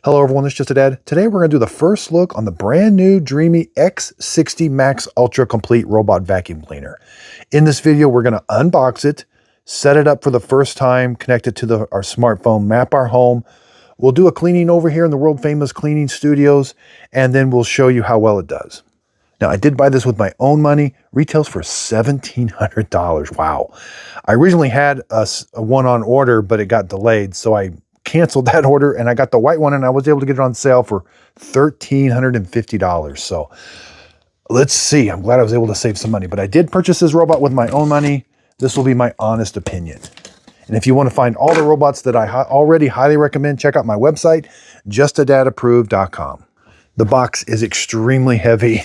Hello everyone, this is Just a Dad. Today we're going to do the first look on the brand new Dreame X60 Max Ultra Complete Robot Vacuum Cleaner. In this video, we're going to unbox it, set it up for the first time, connect it to our smartphone, map our home. We'll do a cleaning over here in the world famous cleaning studios, and then we'll show you how well it does. Now, I did buy this with my own money. Retails for $1,700. Wow. I originally had a one on order, but it got delayed, so I canceled that order and I got the white one and I was able to get it on sale for $1,350. So let's see. I'm glad I was able to save some money, but I did purchase this robot with my own money. This will be my honest opinion. And if you want to find all the robots that I already highly recommend, check out my website, justadadapproved.com. The box is extremely heavy.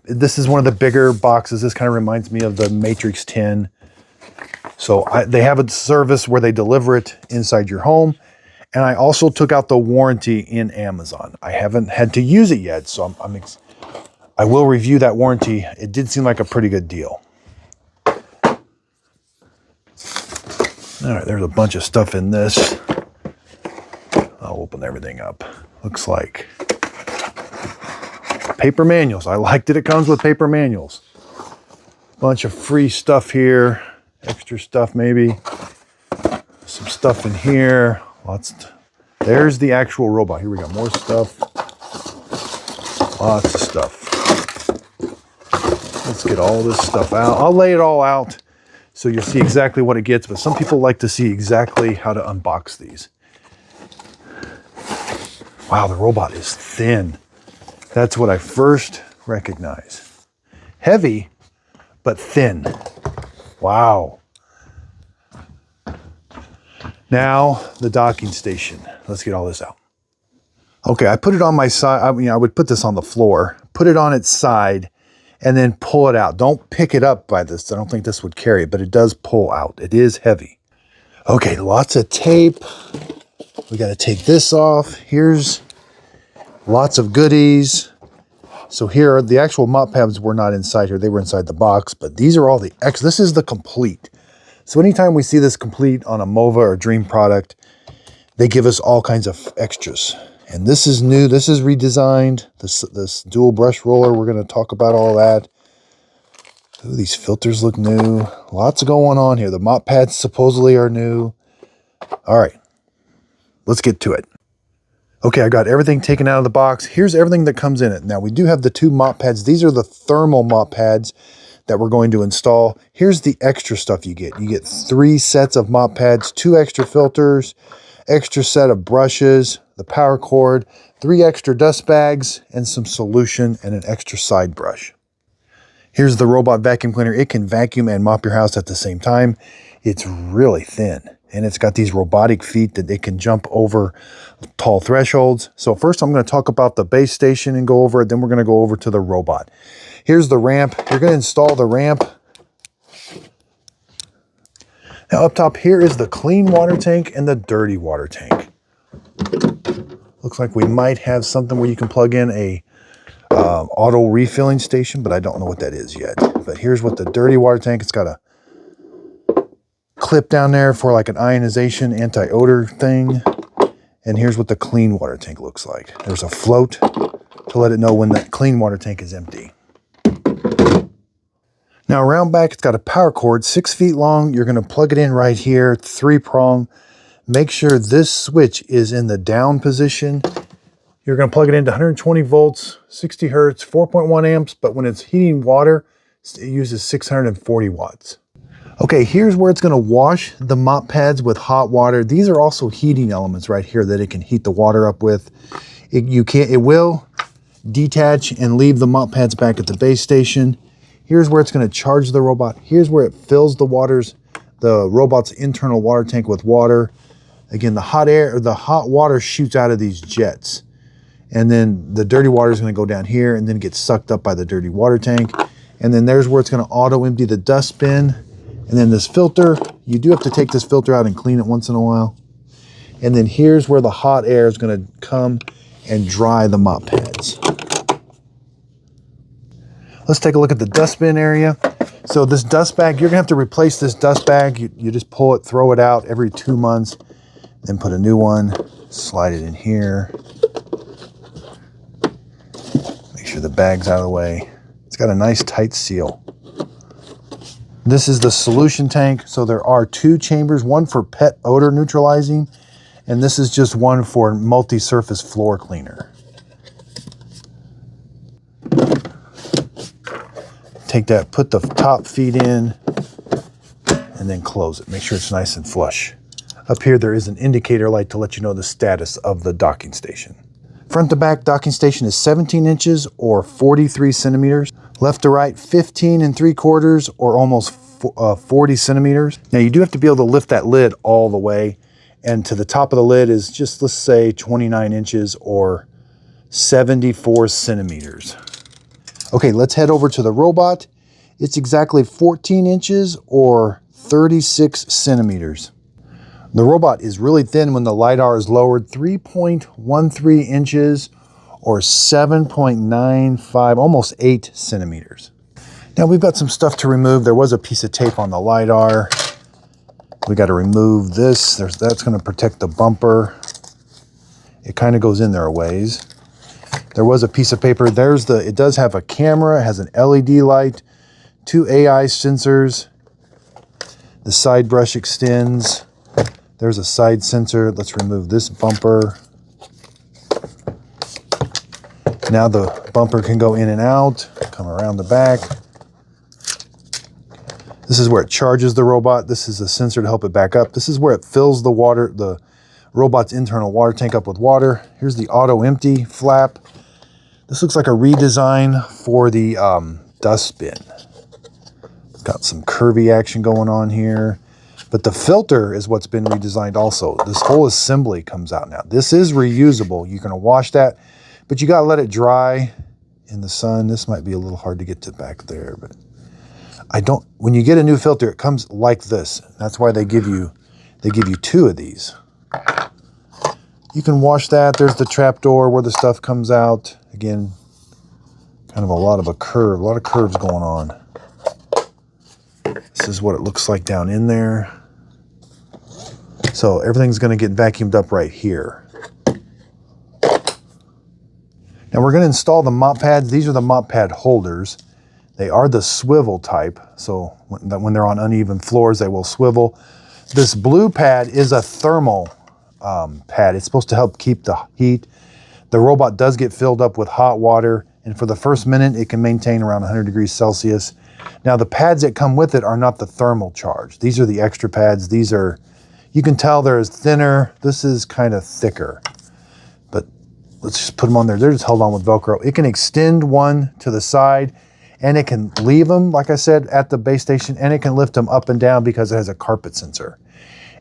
This is one of the bigger boxes. This kind of reminds me of the Matrix 10. So they have a service where they deliver it inside your home. And I also took out the warranty in Amazon. I haven't had to use it yet, so I will review that warranty. It did seem like a pretty good deal. All right, there's a bunch of stuff in this. I'll open everything up. Looks like paper manuals. I like that it comes with paper manuals. Bunch of free stuff here. Extra stuff maybe. Some stuff in here. There's the actual robot. Here we got more stuff. Lots of stuff. Let's get all this stuff out. I'll lay it all out so you'll see exactly what it gets, but some people like to see exactly how to unbox these. Wow, the robot is thin. That's what I first recognize. Heavy, but thin. Wow. Now, the docking station. Let's get all this out. Okay, I put it on my side. I would put this on the floor, put it on its side, and then pull it out. Don't pick it up by this. I don't think this would carry it, but it does pull out. It is heavy. Okay, lots of tape. We got to take this off. Here's lots of goodies. So here, the actual mop pads were not inside here. They were inside the box, but these are all the this is the complete. So anytime we see this complete on a Mova or Dreame product, they give us all kinds of extras. And this is new. This is redesigned. This dual brush roller, we're going to talk about all that. Ooh, these filters look new. Lots going on here. The mop pads supposedly are new. All right, let's get to it. Okay, I got everything taken out of the box. Here's everything that comes in it. Now, we do have the two mop pads. These are the thermal mop pads that we're going to install. Here's the extra stuff you get. You get 3 sets of mop pads, 2 extra filters, extra set of brushes, the power cord, 3 extra dust bags, and some solution and an extra side brush. Here's the robot vacuum cleaner. It can vacuum and mop your house at the same time. It's really thin. And it's got these robotic feet that they can jump over tall thresholds. So first I'm going to talk about the base station and go over it. Then we're going to go over to the robot. Here's the ramp. You're going to install the ramp. Now up top here is the clean water tank and the dirty water tank. Looks like we might have something where you can plug in a auto refilling station, but I don't know what that is yet. But here's what the dirty water tank. It's got a clip down there for like an ionization anti-odor thing. And here's what the clean water tank looks like. There's a float to let it know when the clean water tank is empty. Now around back, it's got a power cord, 6 feet long. You're going to plug it in right here, 3-prong. Make sure this switch is in the down position. You're going to plug it into 120 volts, 60 hertz, 4.1 amps. But when it's heating water, it uses 640 watts. Okay, here's where it's going to wash the mop pads with hot water. These are also heating elements right here that it can heat the water up with. It will detach and leave the mop pads back at the base station. Here's where it's going to charge the robot. Here's where it fills the robot's internal water tank with water. Again, the hot water shoots out of these jets. And then the dirty water is going to go down here and then get sucked up by the dirty water tank. And then there's where it's going to auto empty the dust bin. And then this filter, you do have to take this filter out and clean it once in a while. And then here's where the hot air is going to come and dry the mop pads. Let's take a look at the dustbin area. So this dust bag, you're going to have to replace this dust bag. You just pull it, throw it out every 2 months, then put a new one. Slide it in here. Make sure the bag's out of the way. It's got a nice tight seal. This is the solution tank. So there are 2 chambers, one for pet odor neutralizing, and this is just one for multi-surface floor cleaner. Take that, put the top feet in, and then close it. Make sure it's nice and flush. Up here, there is an indicator light to let you know the status of the docking station. Front to back docking station is 17 inches or 43 centimeters. Left to right, 15 3/4 or almost 40 centimeters. Now you do have to be able to lift that lid all the way. And to the top of the lid is just, let's say 29 inches or 74 centimeters. Okay, let's head over to the robot. It's exactly 14 inches or 36 centimeters. The robot is really thin when the lidar is lowered, 3.13 inches or 7.95, almost 8 centimeters. Now we've got some stuff to remove. There was a piece of tape on the lidar. We got to remove this. That's going to protect the bumper. It kind of goes in there a ways. There was a piece of paper. It does have a camera, it has an LED light, 2 AI sensors. The side brush extends. There's a side sensor. Let's remove this bumper. Now the bumper can go in and out, come around the back. This is where it charges the robot. This is a sensor to help it back up. This is where it fills the water, the robot's internal water tank up with water. Here's the auto empty flap. This looks like a redesign for the dustbin. Got some curvy action going on here. But the filter is what's been redesigned also. This whole assembly comes out now. This is reusable. You're going to wash that, but you got to let it dry in the sun. This might be a little hard to get to back there, but when you get a new filter, it comes like this. That's why they give you 2 of these. You can wash that. There's the trap door where the stuff comes out. Again, kind of a lot of curves going on. This is what it looks like down in there. So everything's going to get vacuumed up right here. Now we're going to install the mop pads. These are the mop pad holders. They are the swivel type. So when they're on uneven floors, they will swivel. This blue pad is a thermal pad. It's supposed to help keep the heat. The robot does get filled up with hot water, and for the first minute, it can maintain around 100 degrees Celsius. Now the pads that come with it are not the thermal charge. These are the extra pads. These are, you can tell they're thinner. This is kind of thicker, but let's just put them on there. They're just held on with Velcro. It can extend one to the side, and it can leave them, like I said, at the base station, and it can lift them up and down because it has a carpet sensor.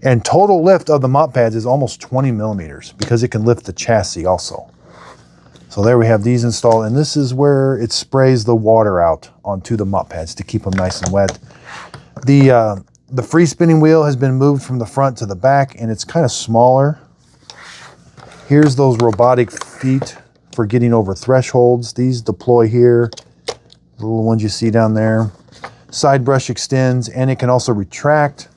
And total lift of the mop pads is almost 20 millimeters because it can lift the chassis also. So there we have these installed, and this is where it sprays the water out onto the mop pads to keep them nice and wet. The free spinning wheel has been moved from the front to the back, and it's kind of smaller. Here's those robotic feet for getting over thresholds. These deploy here, the little ones you see down there. Side brush extends, and it can also retract.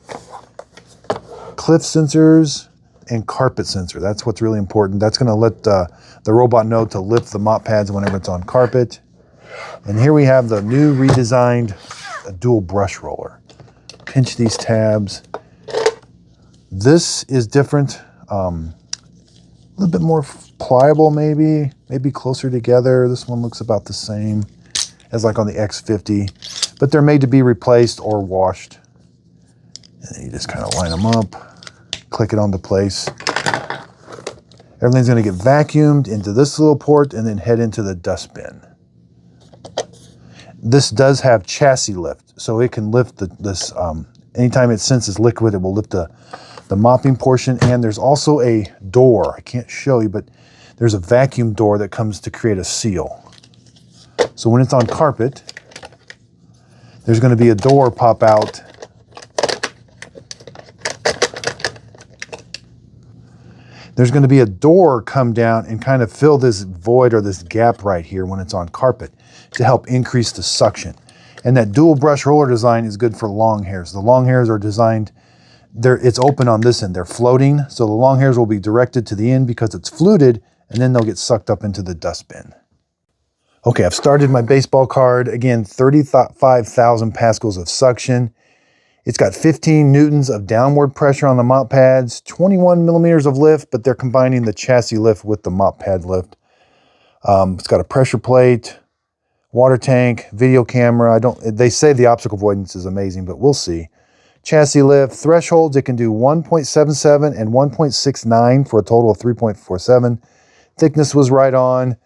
Cliff sensors and carpet sensor. That's what's really important. That's going to let the robot know to lift the mop pads whenever it's on carpet. And here we have the new redesigned dual brush roller. Pinch these tabs. This is different. A little bit more pliable maybe closer together. This one looks about the same as like on the X60, but they're made to be replaced or washed. And then you just kind of line them up, click it onto place. Everything's going to get vacuumed into this little port and then head into the dustbin. This does have chassis lift, so it can lift this. Anytime it senses liquid, it will lift the mopping portion. And there's also a door. I can't show you, but there's a vacuum door that comes to create a seal. So when it's on carpet, there's going to be a door pop out. There's going to be a door come down and kind of fill this void or this gap right here when it's on carpet to help increase the suction. And that dual brush roller design is good for long hairs. The long hairs are designed it's open on this end. They're floating, so the long hairs will be directed to the end because it's fluted, and then they'll get sucked up into the dustbin. Okay, I've started my baseball card. Again, 35,000 pascals of suction. It's got 15 newtons of downward pressure on the mop pads, 21 millimeters of lift, but they're combining the chassis lift with the mop pad lift. It's got a pressure plate, water tank, video camera. They say the obstacle avoidance is amazing, but we'll see. Chassis lift, thresholds, it can do 1.77 and 1.69 for a total of 3.47. Thickness was right on.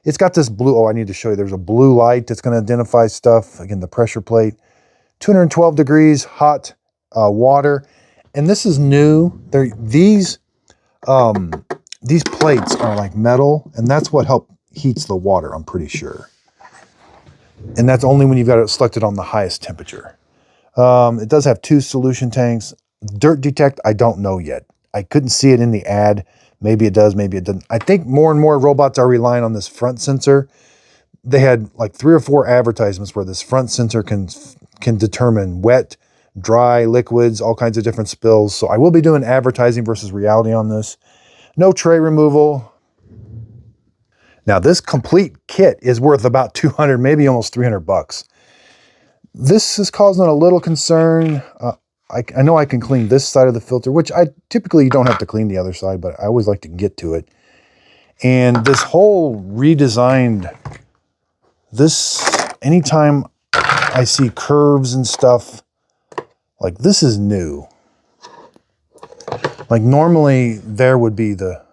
It's got this blue, oh, I need to show you, there's a blue light that's going to identify stuff. Again, the pressure plate. 212 degrees, hot water. And this is new. These plates are like metal, and that's what heats the water, I'm pretty sure. And that's only when you've got it selected on the highest temperature. It does have 2 solution tanks. Dirt detect, I don't know yet. I couldn't see it in the ad. Maybe it does, maybe it doesn't. I think more and more robots are relying on this front sensor. They had like 3 or 4 advertisements where this front sensor can determine wet, dry, liquids, all kinds of different spills. So I will be doing advertising versus reality on this. No tray removal. Now this complete kit is worth about 200, maybe almost 300 bucks. This is causing a little concern. I know I can clean this side of the filter, which I typically don't have to clean the other side, but I always like to get to it. And this whole redesigned, anytime I see curves and stuff, like this is new. Like normally there would be the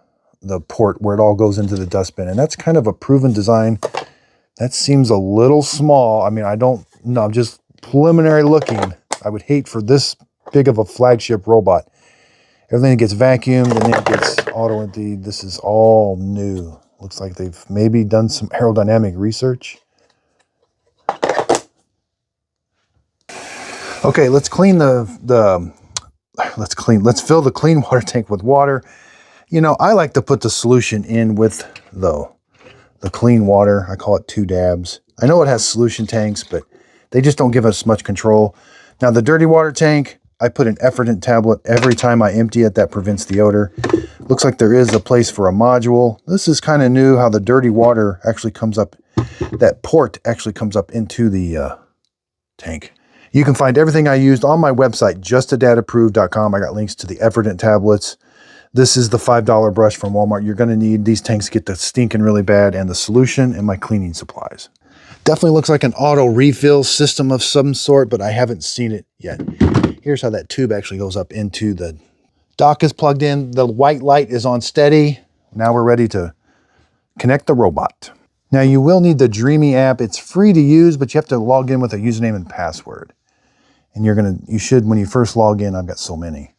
port where it all goes into the dustbin, and that's kind of a proven design. That seems a little small. I mean, I don't know, I'm just preliminary looking. I would hate for this big of a flagship robot. Everything gets vacuumed and then it gets auto-empty. This is all new. Looks like they've maybe done some aerodynamic research. Okay, let's clean let's fill the clean water tank with water. You know, I like to put the solution in with the clean water. I call it 2 dabs. I know it has solution tanks, but they just don't give us much control. Now the dirty water tank, I put an Avoidance tablet every time I empty it. That prevents the odor. Looks like there is a place for a module. This is kind of new, how the dirty water actually comes up. That port actually comes up into the tank. You can find everything I used on my website, justadadapproved.com. I got links to the Avoidance tablets. This is the $5 brush from Walmart. You're going to need these tanks to get the stinking really bad, and the solution, and my cleaning supplies. Definitely looks like an auto refill system of some sort, but I haven't seen it yet. Here's how that tube actually goes up into the dock. Is plugged in. The white light is on steady. Now we're ready to connect the robot. Now you will need the Dreame app. It's free to use, but you have to log in with a username and password. And you should, when you first log in, I've got so many.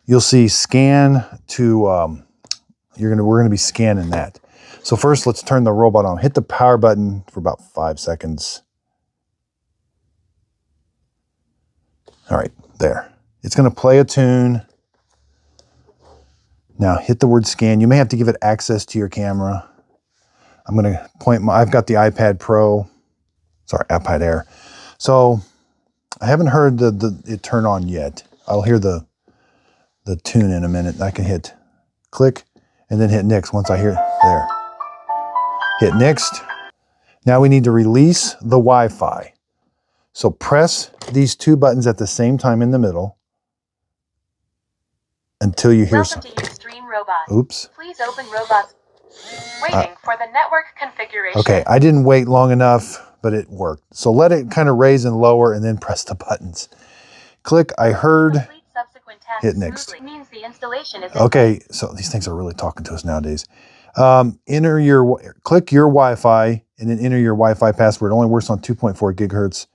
You'll see scan to, we're gonna be scanning that. So first, let's turn the robot on. Hit the power button for about 5 seconds. All right, there. It's gonna play a tune. Now hit the word scan. You may have to give it access to your camera. I'm gonna I've got the iPad Pro, sorry, iPad Air. So I haven't heard it turn on yet. I'll hear the tune in a minute. I can hit click and then hit next once I hear there. Hit next. Now we need to release the Wi-Fi. So press these 2 buttons at the same time in the middle until you hear something. Welcome to use Dreame Robot. Oops. Please open Robot. Waiting for the network configuration. Okay, I didn't wait long enough, but it worked. So let it kind of raise and lower and then press the buttons. Click, I heard. Hit next. Means the installation is okay, so these things are really talking to us nowadays. Click your Wi-Fi and then enter your Wi-Fi password. It only works on 2.4 gigahertz.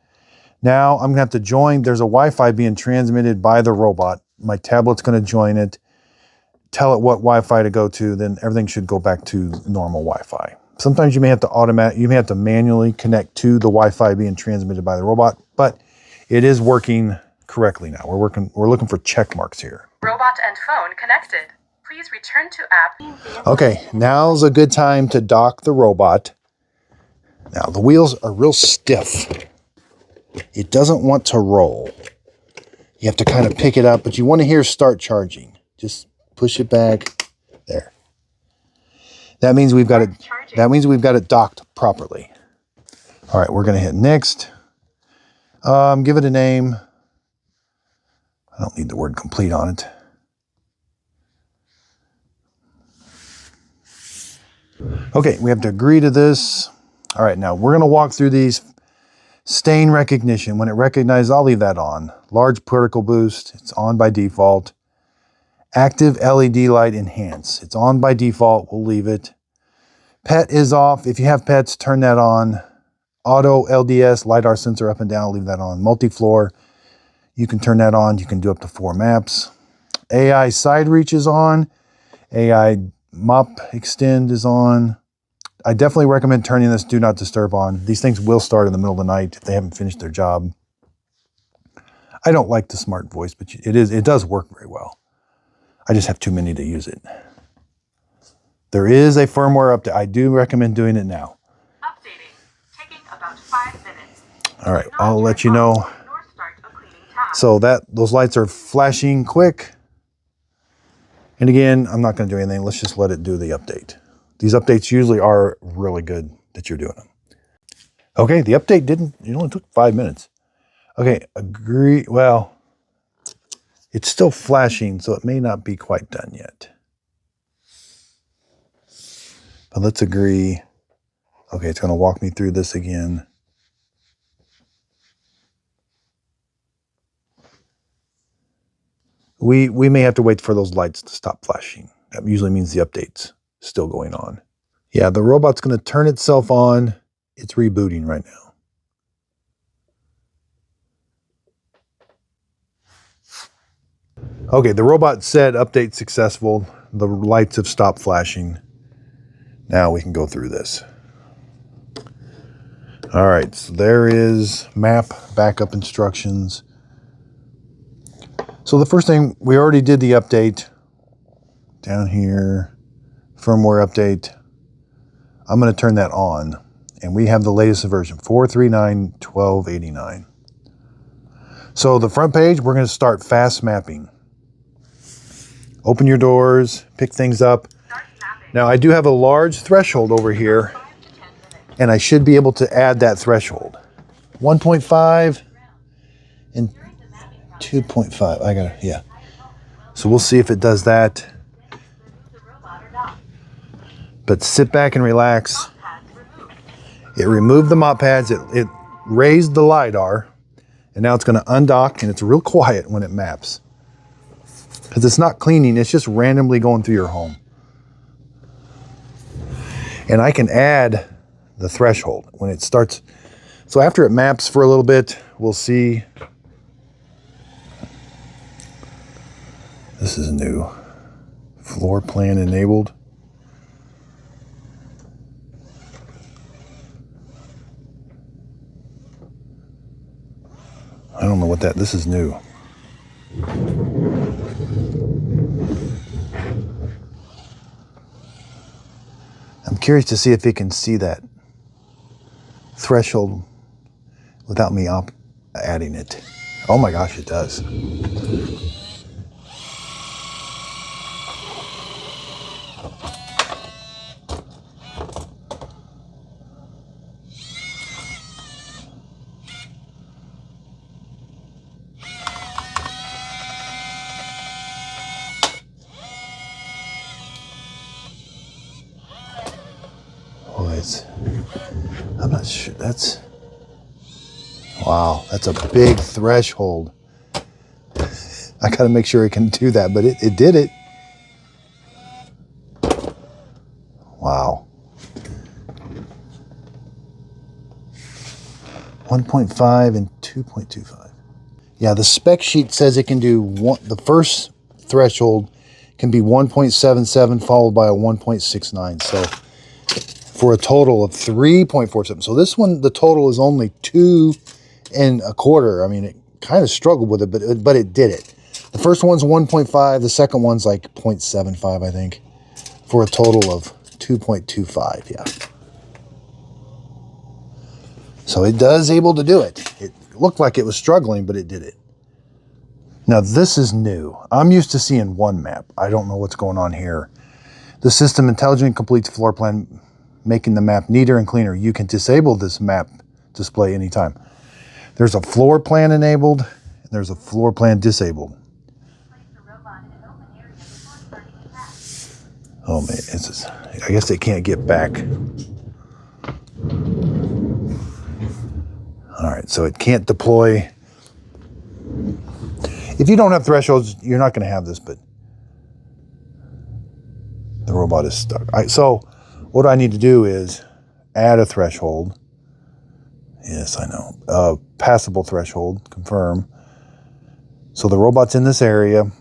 Now I'm gonna have to join. There's a Wi-Fi being transmitted by the robot. My tablet's gonna join it. Tell it what Wi-Fi to go to. Then everything should go back to normal Wi-Fi. Sometimes you may have to manually connect to the Wi-Fi being transmitted by the robot, but it is working correctly now. We're looking for check marks here. Robot and phone connected. Please return to app. Okay, now's a good time to dock the robot. Now the wheels are real stiff. It doesn't want to roll. You have to kind of pick it up, but you want to hear start charging. Just push it back. There. That means we've got it. That means we've got it docked properly. All right, we're going to hit next. Give it a name. I don't need the word complete on it. Okay, we have to agree to this. All right, now we're going to walk through these. Stain recognition. When it recognizes, I'll leave that on. Large particle boost. It's on by default. Active LED light enhance. It's on by default. We'll leave it. Pet is off. If you have pets, turn that on. Auto LDS, lidar sensor up and down, leave that on. Multi-floor, you can turn that on. You can do up to 4 maps. AI side reach is on. AI mop extend is on. I definitely recommend turning this do not disturb on. These things will start in the middle of the night if they haven't finished their job. I don't like the smart voice, but it does work very well. I just have too many to use it. There is a firmware update. I do recommend doing it now. Updating. Taking about 5 minutes. All right, I'll let you know. So those lights are flashing quick. And again, I'm not going to do anything. Let's just let it do the update. These updates usually are really good that you're doing them. Okay, the update it only took 5 minutes. Okay, agree. Well, it's still flashing, so it may not be quite done yet. But let's agree. Okay, it's going to walk me through this again. We may have to wait for those lights to stop flashing. That usually means the update's still going on. Yeah, the robot's going to turn itself on. It's rebooting right now. Okay, the robot said update successful. The lights have stopped flashing. Now we can go through this. All right, so there is map backup instructions. So the first thing, we already did the update. Down here, firmware update. I'm going to turn that on. And we have the latest version, 439.1289. So the front page, we're going to start fast mapping. Open your doors, pick things up. Now I do have a large threshold over here, and I should be able to add that threshold. 1.5 and 2.5. Yeah. So we'll see if it does that. But sit back and relax. It removed the mop pads. It raised the lidar, and now it's going to undock, and it's real quiet when it maps. Because it's not cleaning, it's just randomly going through your home. And I can add the threshold when it starts. So after it maps for a little bit, we'll see. This is new. Floor plan enabled. I don't know what this is new. I'm curious to see if it can see that threshold without me adding it. Oh my gosh, it does. I'm not sure. Wow, that's a big threshold. I gotta make sure it can do that, but it did it. Wow. 1.5 and 2.25. Yeah, the spec sheet says it can do the first threshold can be 1.77 followed by a 1.69. So for a total of 3.47. So this one, the total is only 2 1/4. I mean, it kind of struggled with it, but it did it. The first one's 1.5. The second one's like 0.75, I think, for a total of 2.25. Yeah. So it does able to do it. It looked like it was struggling, but it did it. Now this is new. I'm used to seeing one map. I don't know what's going on here. The system intelligently completes floor plan, making the map neater and cleaner. You can disable this map display anytime. There's a floor plan enabled, and there's a floor plan disabled. Oh man, I guess they can't get back. All right, so it can't deploy. If you don't have thresholds, you're not going to have this, but the robot is stuck. So what I need to do is add a threshold. Yes, I know. Passable threshold, confirm. So the robot's in this area.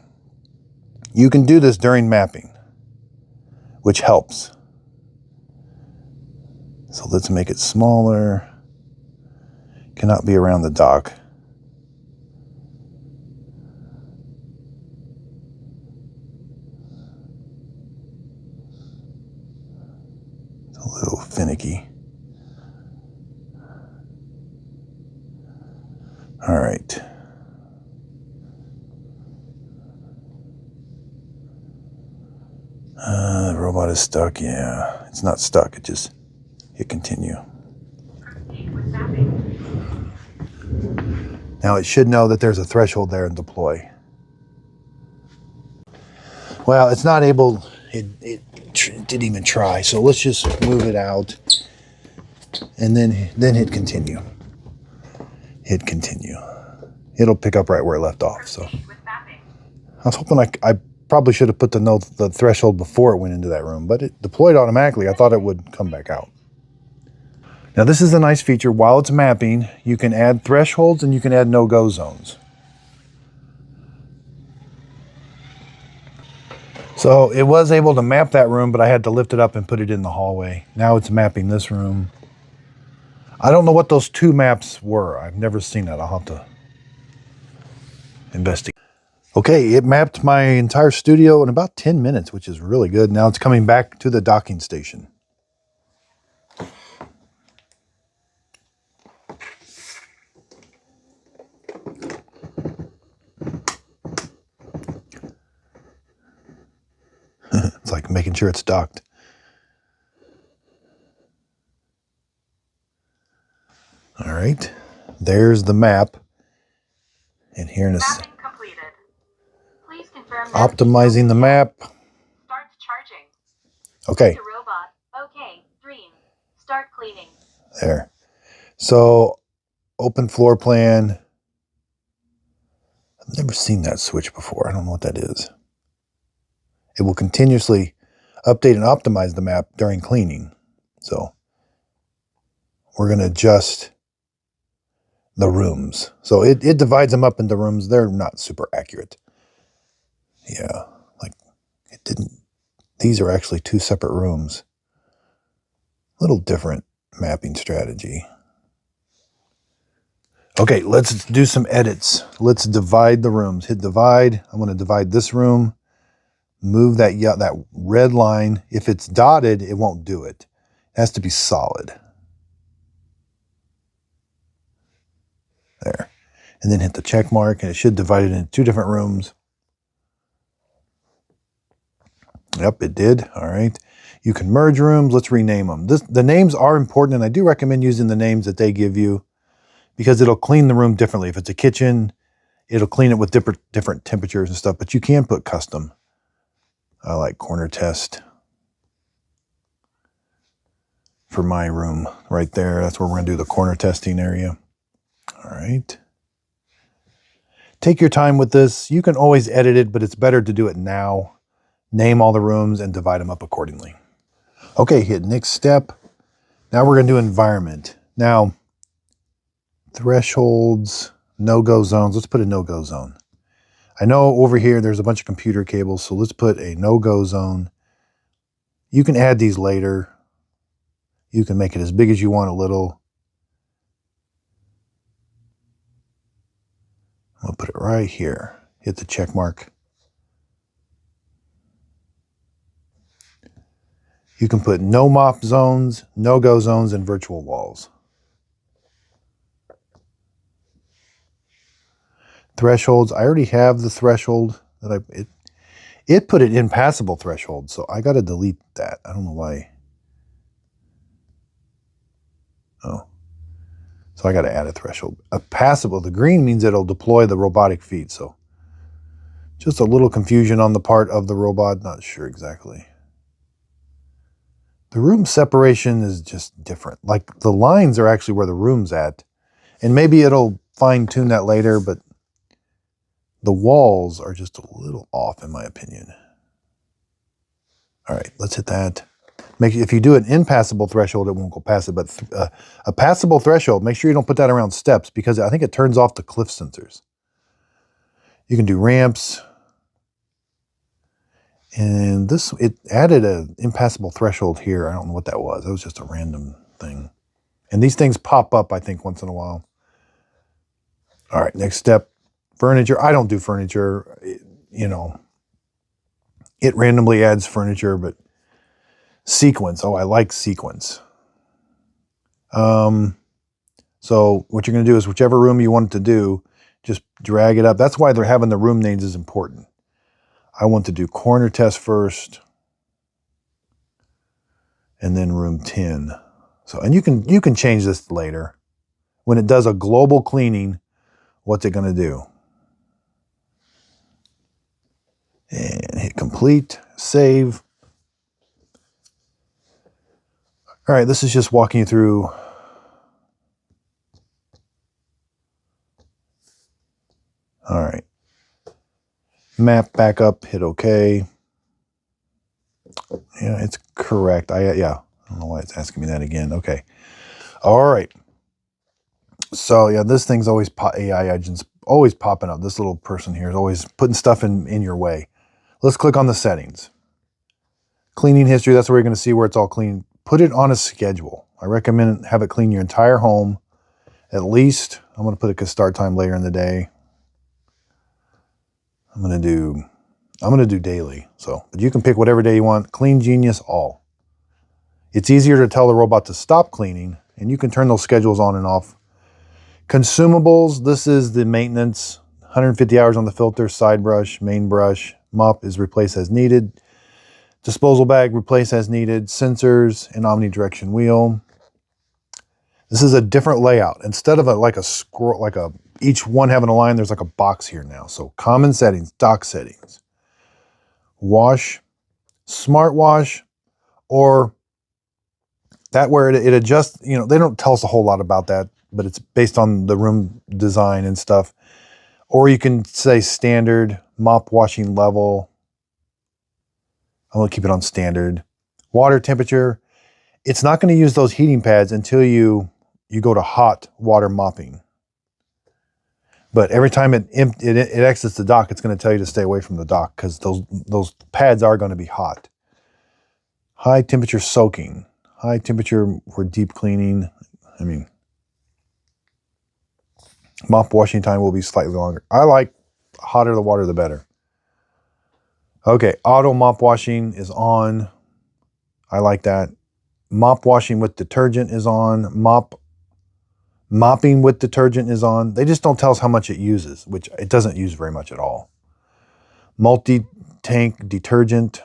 You can do this during mapping, which helps. So let's make it smaller. Cannot be around the dock. It's a little finicky. All right. The robot is stuck. Yeah, it's not stuck. It just hit continue. Now it should know that there's a threshold there and deploy. Well, it's not able. It didn't even try. So let's just move it out, and then hit continue. Hit continue. It'll pick up right where it left off. So I was hoping I probably should have put the threshold before it went into that room, but it deployed automatically. I thought it would come back out. Now this is a nice feature. While it's mapping, you can add thresholds and you can add no-go zones. So it was able to map that room, but I had to lift it up and put it in the hallway. Now it's mapping this room. I don't know what those two maps were. I've never seen that. I'll have to investigate. Okay, it mapped my entire studio in about 10 minutes, which is really good. Now it's coming back to the docking station. It's like making sure it's docked. All right, there's the map. And here in this, Please confirm optimizing the map. Starts charging. Okay. Robot. Okay. Dreame. Start cleaning. There. So open floor plan. I've never seen that switch before. I don't know what that is. It will continuously update and optimize the map during cleaning. So we're going to adjust the rooms. So it divides them up into rooms. They're not super accurate. Yeah, like it didn't. These are actually two separate rooms. Little different mapping strategy. Okay, let's do some edits. Let's divide the rooms. Hit divide. I'm going to divide this room. Move that red line. If it's dotted, it won't do it. It has to be solid. There. And then hit the check mark, and it should divide it into two different rooms. Yep, it did. All right. You can merge rooms. Let's rename them. The names are important, and I do recommend using the names that they give you because it'll clean the room differently. If it's a kitchen, it'll clean it with different temperatures and stuff, but you can put custom. I like corner test for my room right there. That's where we're going to do the corner testing area. All right. Take your time with this. You can always edit it, but it's better to do it now. Name all the rooms and divide them up accordingly. Okay, hit next step. Now we're going to do environment. Now, thresholds, no-go zones. Let's put a no-go zone. I know over here there's a bunch of computer cables, so let's put a no-go zone. You can add these later. You can make it as big as you want, a little. I'll put it right here. Hit the check mark. You can put no mop zones, no-go zones, and virtual walls. Thresholds. I already have the threshold that it put it impassable threshold, so I got to delete that. I don't know why. Oh, so I got to add a threshold. A passable. The green means it'll deploy the robotic feet. So just a little confusion on the part of the robot. Not sure exactly. The room separation is just different. Like the lines are actually where the room's at, and maybe it'll fine tune that later, but the walls are just a little off in my opinion. All right, let's hit that. If you do an impassable threshold, it won't go past it, but a passable threshold, make sure you don't put that around steps because I think it turns off the cliff sensors. You can do ramps. And it added an impassable threshold here. I don't know what that was. That was just a random thing. And these things pop up, I think, once in a while. All right, next step, furniture. I don't do furniture. It randomly adds furniture, but sequence. Oh, I like sequence. So what you're going to do is whichever room you want it to do, just drag it up. That's why they're having the room names is important. I want to do corner test first, and then room 10. So, and you can change this later. When it does a global cleaning, what's it going to do? And hit complete, save. All right, this is just walking you through. All right. Map back up, hit OK. Yeah, it's correct. I don't know why it's asking me that again. Okay. All right. So yeah, this thing's always AI agents always popping up. This little person here is always putting stuff in your way. Let's click on the settings. Cleaning history, that's where you're going to see where it's all clean. Put it on a schedule. I recommend have it clean your entire home. At least, I'm going to put a start time later in the day. I'm going to do daily. So, but you can pick whatever day you want. Clean Genius all. It's easier to tell the robot to stop cleaning, and you can turn those schedules on and off. Consumables, this is the maintenance. 150 hours on the filter, side brush, main brush. Mop is replaced as needed. Disposal bag, replace as needed. Sensors, and omnidirection wheel. This is a different layout. Instead of each one having a line, there's like a box here now. So common settings, dock settings. Wash, smart wash, or that where it adjusts, they don't tell us a whole lot about that, but it's based on the room design and stuff. Or you can say standard, mop washing level. I'm going to keep it on standard. Water temperature. It's not going to use those heating pads until you go to hot water mopping. But every time it exits the dock, it's going to tell you to stay away from the dock because those pads are going to be hot. High temperature soaking. High temperature for deep cleaning. Mop washing time will be slightly longer. I like hotter the water, the better. Okay, auto mop washing is on. I like that. Mop washing with detergent is on. Mopping with detergent is on. They just don't tell us how much it uses, which it doesn't use very much at all. Multi-tank detergent.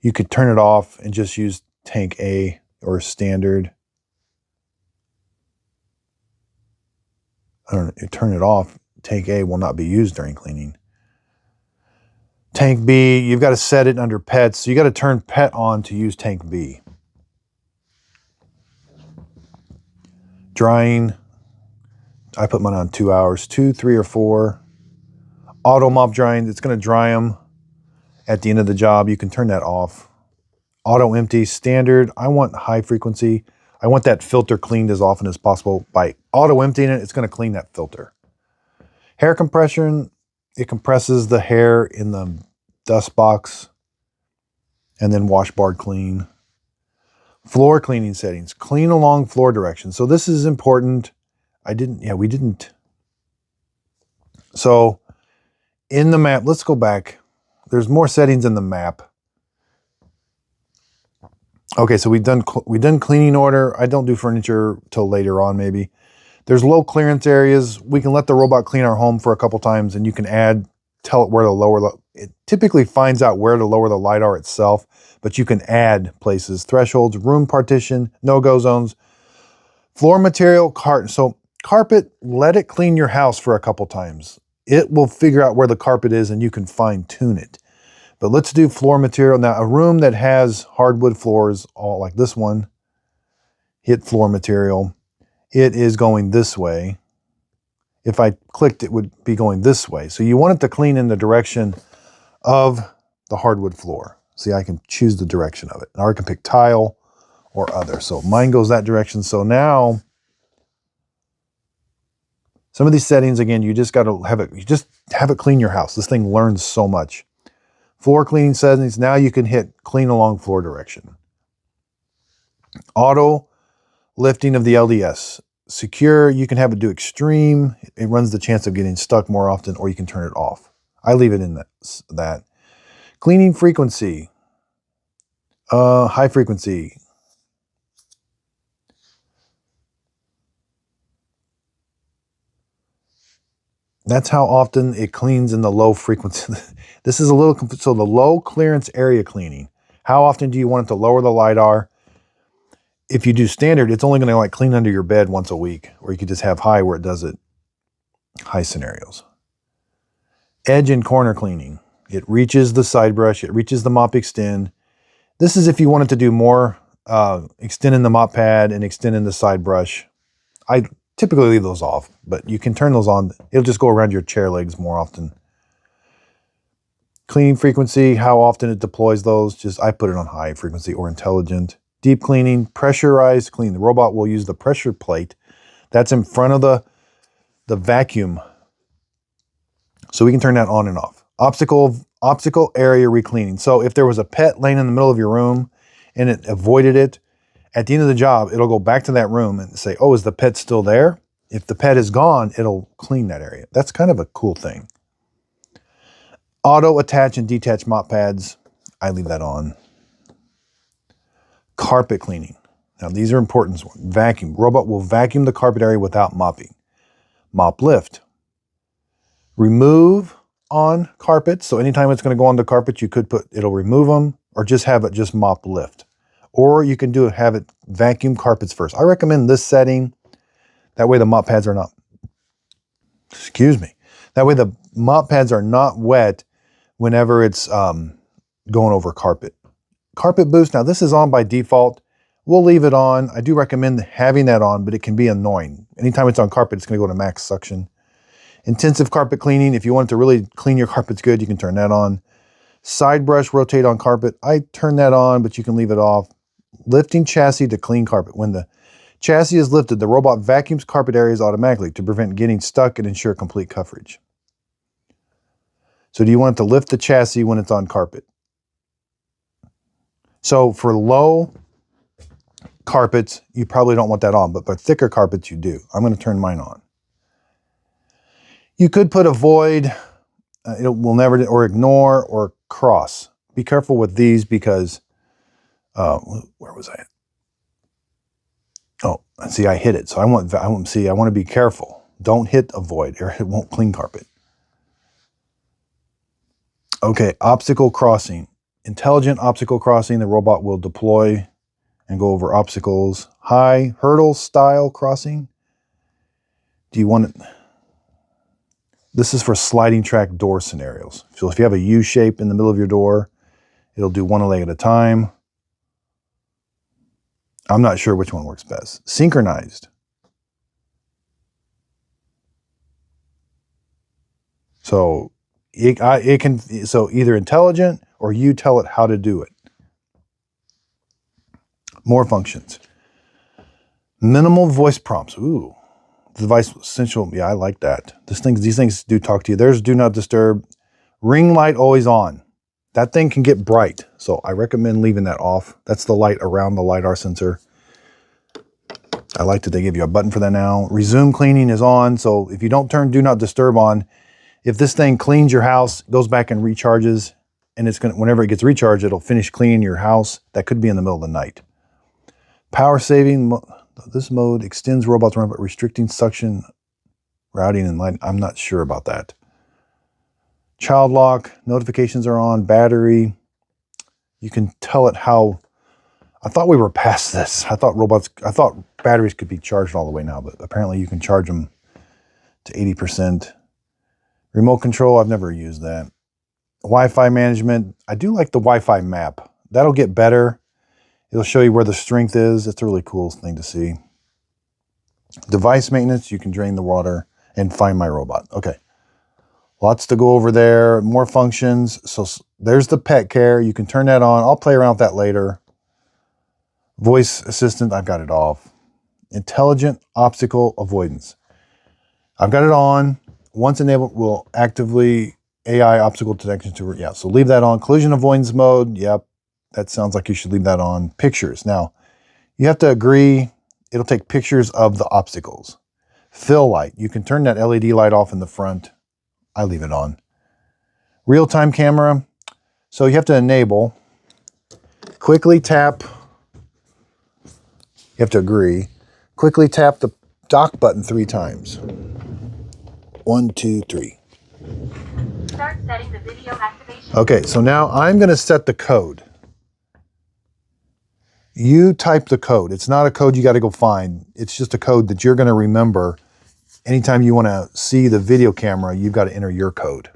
You could turn it off and just use tank A or standard. I don't know, you turn it off, tank A will not be used during cleaning. Tank B, you've got to set it under pets. So you got to turn pet on to use tank B. Drying, I put mine on 2 hours, 2, 3, or 4. Auto mop drying, it's going to dry them at the end of the job. You can turn that off. Auto empty, standard, I want high frequency. I want that filter cleaned as often as possible. By auto emptying it, it's going to clean that filter. Hair compression, it compresses the hair in the dust box and then wash bar clean. Floor cleaning settings, clean along floor direction. So this is important. We didn't. So in the map, let's go back. There's more settings in the map. Okay, so we've done cleaning order. I don't do furniture till later on maybe. There's low clearance areas. We can let the robot clean our home for a couple times, and you can tell it where to lower. It typically finds out where to lower the lidar itself, but you can add places, thresholds, room partition, no-go zones, floor material, carton. So carpet, let it clean your house for a couple times. It will figure out where the carpet is, and you can fine tune it. But let's do floor material. Now, a room that has hardwood floors, all like this one, hit floor material. It is going this way. If I clicked, it would be going this way. So you want it to clean in the direction of the hardwood floor. See, I can choose the direction of it. Or I can pick tile or other. So mine goes that direction. So now, some of these settings, again, you just got to have it clean your house. This thing learns so much. Floor cleaning settings, now you can hit clean along floor direction. Auto lifting of the LDS. Secure, you can have it do extreme. It runs the chance of getting stuck more often, or you can turn it off. I leave it in that. Cleaning frequency. High frequency. That's how often it cleans in the low frequency. This is a little, so the low clearance area cleaning. How often do you want it to lower the lidar? If you do standard, it's only going to like clean under your bed once a week, or you could just have high where it does it. High scenarios. Edge and corner cleaning. It reaches the side brush. It reaches the mop extend. This is if you wanted to do more, extending the mop pad and extending the side brush. I typically leave those off, but you can turn those on. It'll just go around your chair legs more often. Cleaning frequency, how often it deploys those. I put it on high frequency or intelligent. Deep cleaning, pressurized clean. The robot will use the pressure plate that's in front of the vacuum. So we can turn that on and off. Obstacle area recleaning. So if there was a pet laying in the middle of your room and it avoided it, at the end of the job, it'll go back to that room and say, oh, is the pet still there? If the pet is gone, it'll clean that area. That's kind of a cool thing. Auto attach and detach mop pads. I leave that on. Carpet cleaning. Now these are important. Vacuum. Robot will vacuum the carpet area without mopping. Mop lift. Remove on carpet. So anytime it's going to go on the carpet, you could it'll remove them, or just have it just mop lift. Or you can have it vacuum carpets first. I recommend this setting. That way the mop pads are not, that way the mop pads are not wet whenever it's going over carpet. Carpet boost, now this is on by default. We'll leave it on. I do recommend having that on, but it can be annoying. Anytime it's on carpet, it's going to go to max suction. Intensive carpet cleaning, if you want to really clean your carpets good, you can turn that on. Side brush, rotate on carpet. I turn that on, but you can leave it off. Lifting chassis to clean carpet. When the chassis is lifted, the robot vacuums carpet areas automatically to prevent getting stuck and ensure complete coverage. So do you want it to lift the chassis when it's on carpet? So for low carpets, you probably don't want that on, but for thicker carpets, you do. I'm going to turn mine on. You could put avoid, it will never, or ignore, or cross. Be careful with these because, where was I at? Oh, see, I hit it. So I want to be careful. Don't hit avoid or it won't clean carpet. Okay, obstacle crossing. Intelligent obstacle crossing, the robot will deploy and go over obstacles. High hurdle style crossing. Do you want it? This is for sliding track door scenarios. So if you have a U shape in the middle of your door, it'll do one leg at a time. I'm not sure which one works best. Synchronized. So it can, so either intelligent or you tell it how to do it. More functions. Minimal voice prompts. Ooh, device essential. Yeah, I like that. These things do talk to you. There's do not disturb. Ring light always on. That thing can get bright, so I recommend leaving that off. That's the light around the lidar sensor. I like that they give you a button for that now. Resume cleaning is on, so if you don't turn do not disturb on, if this thing cleans your house, goes back and recharges, and it's gonna, whenever it gets recharged, it'll finish cleaning your house. That could be in the middle of the night. Power saving, This mode extends robots around, but restricting suction, routing, and light. I'm not sure about that. Child lock, notifications are on, battery. You can tell it how, I thought we were past this. I thought batteries could be charged all the way now, but apparently you can charge them to 80%. Remote control, I've never used that. Wi-Fi management, I do like the Wi-Fi map. That'll get better. It'll show you where the strength is. It's a really cool thing to see. Device maintenance, you can drain the water and find my robot. Okay. Lots to go over there. More functions. So there's the pet care. You can turn that on. I'll play around with that later. Voice assistant, I've got it off. Intelligent obstacle avoidance. I've got it on. Once enabled, will actively AI obstacle detection to, yeah, so leave that on. Collision avoidance mode, yep. That sounds like you should leave that on. Pictures. Now, you have to agree. It'll take pictures of the obstacles. Fill light. You can turn that LED light off in the front. I leave it on. Real-time camera. So you have to enable. Quickly tap. You have to agree. Quickly tap the dock button 3 times. 1, 2, 3. Start setting the video activation. Okay, so now I'm going to set the code. You type the code. It's not a code you got to go find. It's just a code that you're going to remember. Anytime you want to see the video camera, you've got to enter your code.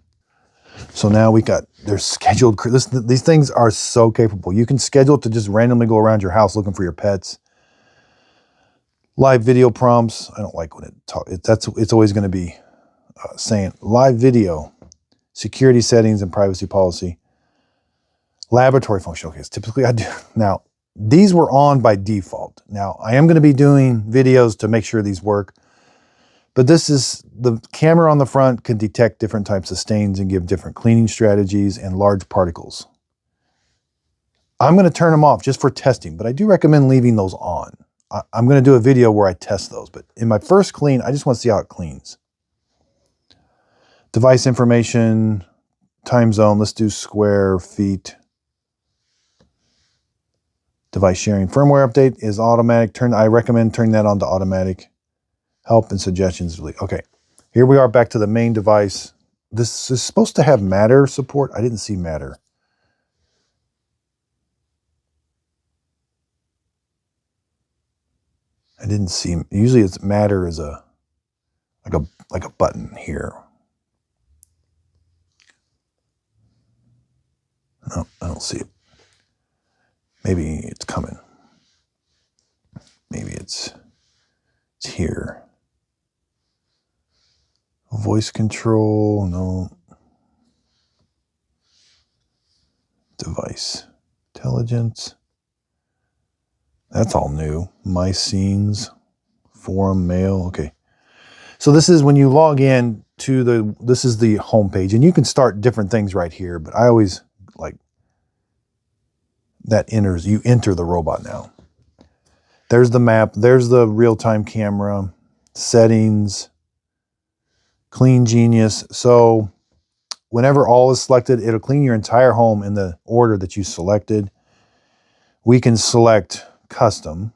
So now they're scheduled. These things are so capable. You can schedule it to just randomly go around your house looking for your pets. Live video prompts. I don't like when it's always going to be saying live video, security settings and privacy policy. Laboratory function. Okay, so typically I do. Now, these were on by default. Now, I am going to be doing videos to make sure these work. But this is, the camera on the front can detect different types of stains and give different cleaning strategies and large particles. I'm going to turn them off just for testing, but I do recommend leaving those on. I'm going to do a video where I test those, but in my first clean, I just want to see how it cleans. Device information, time zone, let's do square feet. Device sharing, firmware update is automatic. I recommend turning that on to automatic. Help and suggestions. Okay, here we are back to the main device. This is supposed to have Matter support. I didn't see Matter. I didn't see. Usually, it's Matter is like a button here. No, I don't see it. Maybe it's coming. Maybe it's here. Voice control, no. Device. Intelligence. That's all new. My scenes. Forum, mail, okay. So this is when you log in to this is the home page, and you can start different things right here, but I always like that you enter the robot now. There's the map, there's the real-time camera, settings, Clean Genius. So whenever all is selected, it'll clean your entire home in the order that you selected. We can select custom.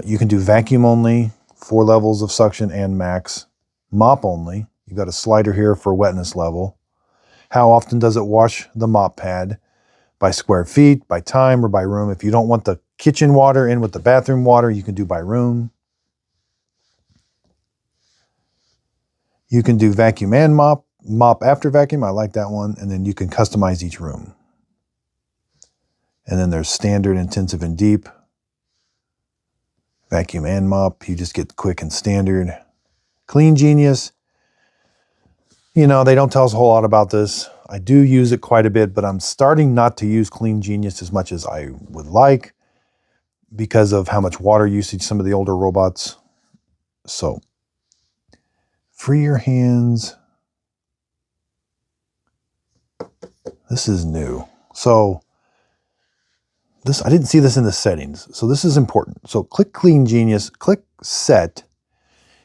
You can do vacuum only, 4 levels of suction and max. Mop only. You've got a slider here for wetness level. How often does it wash the mop pad? By square feet, by time, or by room. If you don't want the kitchen water in with the bathroom water, you can do by room. You can do vacuum and mop, mop after vacuum. I like that one. And then you can customize each room. And then there's standard, intensive, and deep. Vacuum and mop. You just get quick and standard. Clean Genius. You know, they don't tell us a whole lot about this. I do use it quite a bit, but I'm starting not to use Clean Genius as much as I would like because of how much water usage some of the older robots. So, free your hands. This is new. So, I didn't see this in the settings. So this is important. So click Clean Genius, click Set.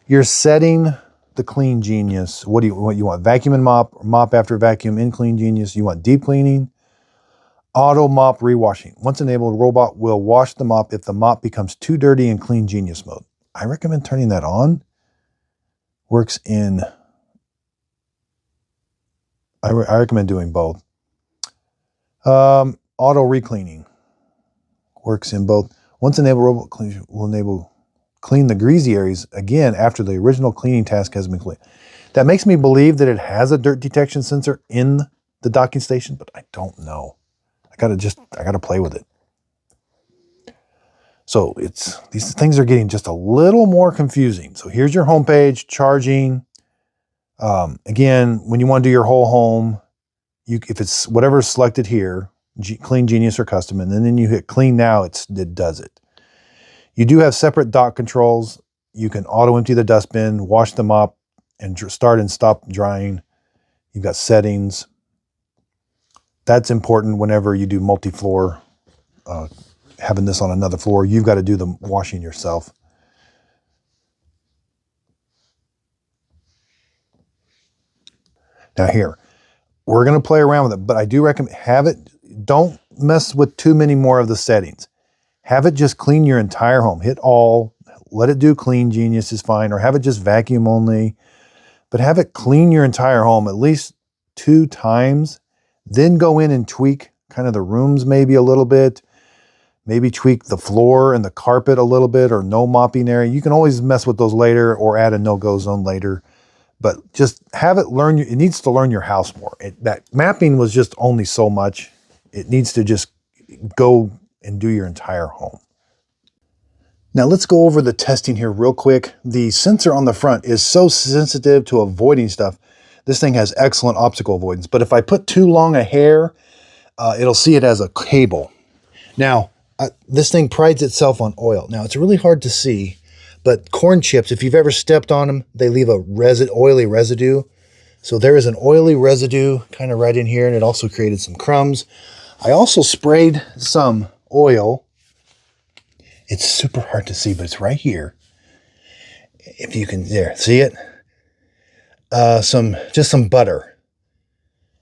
You're setting the Clean Genius. What you want? Vacuum and mop, or mop after vacuum in Clean Genius. You want deep cleaning, Auto mop rewashing. Once enabled, robot will wash the mop if the mop becomes too dirty in clean genius mode. I recommend turning that on. Works in... I recommend doing both. Auto recleaning. Works in both. Once enabled, robot will clean the greasy areas again after the original cleaning task has been completed. That makes me believe that it has a dirt detection sensor in the docking station, but I don't know. I gotta play with it. So these things are getting just a little more confusing. So here's your home page, charging. Again, when you want to do your whole home, if it's whatever's selected here, Clean Genius or Custom, and then you hit Clean Now, it does it. You do have separate dock controls. You can auto empty the dustbin, wash the mop, and start and stop drying. You've got settings. That's important whenever you do multi-floor. Having this on another floor, you've got to do the washing yourself. Now here, we're going to play around with it, but I do recommend don't mess with too many more of the settings. Have it just clean your entire home. Hit all, let it do Clean Genius is fine, or have it just vacuum only, but have it clean your entire home at least 2 times. Then go in and tweak kind of the rooms maybe a little bit. Maybe tweak the floor and the carpet a little bit, or no mopping area. You can always mess with those later or add a no-go zone later. But just have it learn. It needs to learn your house more. That mapping was just only so much. It needs to just go and do your entire home. Now let's go over the testing here real quick. The sensor on the front is so sensitive to avoiding stuff. This thing has excellent optical avoidance. But if I put too long a hair, it'll see it as a cable. Now, this thing prides itself on oil. Now, it's really hard to see, but corn chips, if you've ever stepped on them, they leave a oily residue. So there is an oily residue kind of right in here, and it also created some crumbs. I also sprayed some oil. It's super hard to see, but it's right here. If you can, there, see it? Just some butter.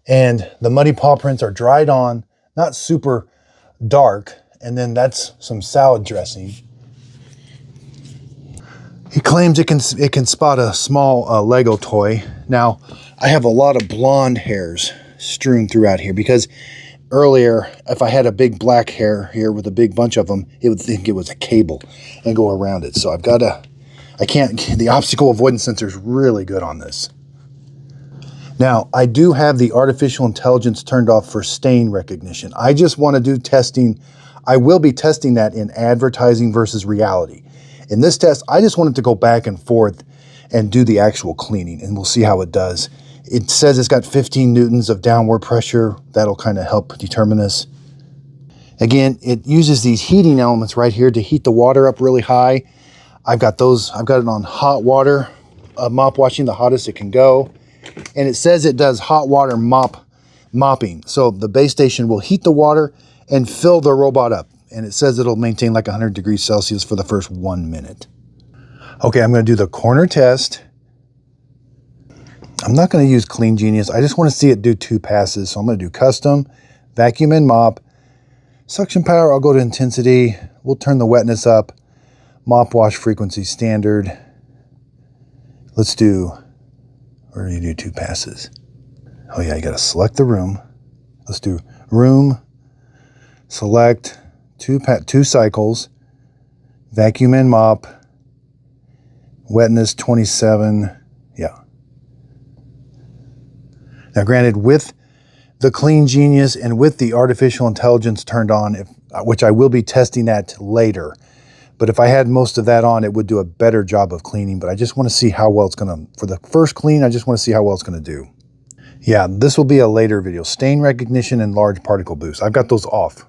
And the muddy paw prints are dried on, not super dark. And then that's some salad dressing. He claims it can spot a small Lego toy. Now, I have a lot of blonde hairs strewn throughout here because earlier, if I had a big black hair here with a big bunch of them, it would think it was a cable and go around it. So the obstacle avoidance sensor is really good on this. Now, I do have the artificial intelligence turned off for stain recognition. I just want to do testing. I will be testing that in advertising versus reality. In this test, I just want it to go back and forth and do the actual cleaning, and we'll see how it does. It says it's got 15 newtons of downward pressure. That'll kind of help determine this. Again, it uses these heating elements right here to heat the water up really high. I've got it on hot water, mop washing, the hottest it can go. And it says it does hot water mopping. So the base station will heat the water and fill the robot up. And it says it'll maintain like 100 degrees Celsius for the first 1 minute. Okay, I'm going to do the corner test. I'm not going to use Clean Genius. I just want to see it do 2 passes. So I'm going to do custom, vacuum and mop. Suction power, I'll go to intensity. We'll turn the wetness up. Mop wash frequency standard. Let's do, or do you do 2 passes? Oh yeah, you got to select the room. Let's do room. Select 2 cycles, vacuum and mop, wetness 27, yeah. Now granted, with the Clean Genius and with the artificial intelligence turned on, which I will be testing that later, but if I had most of that on, it would do a better job of cleaning, but I just want to see how well it's going to, for the first clean, I just want to see how well it's going to do. Yeah, this will be a later video. Stain recognition and large particle boost. I've got those off.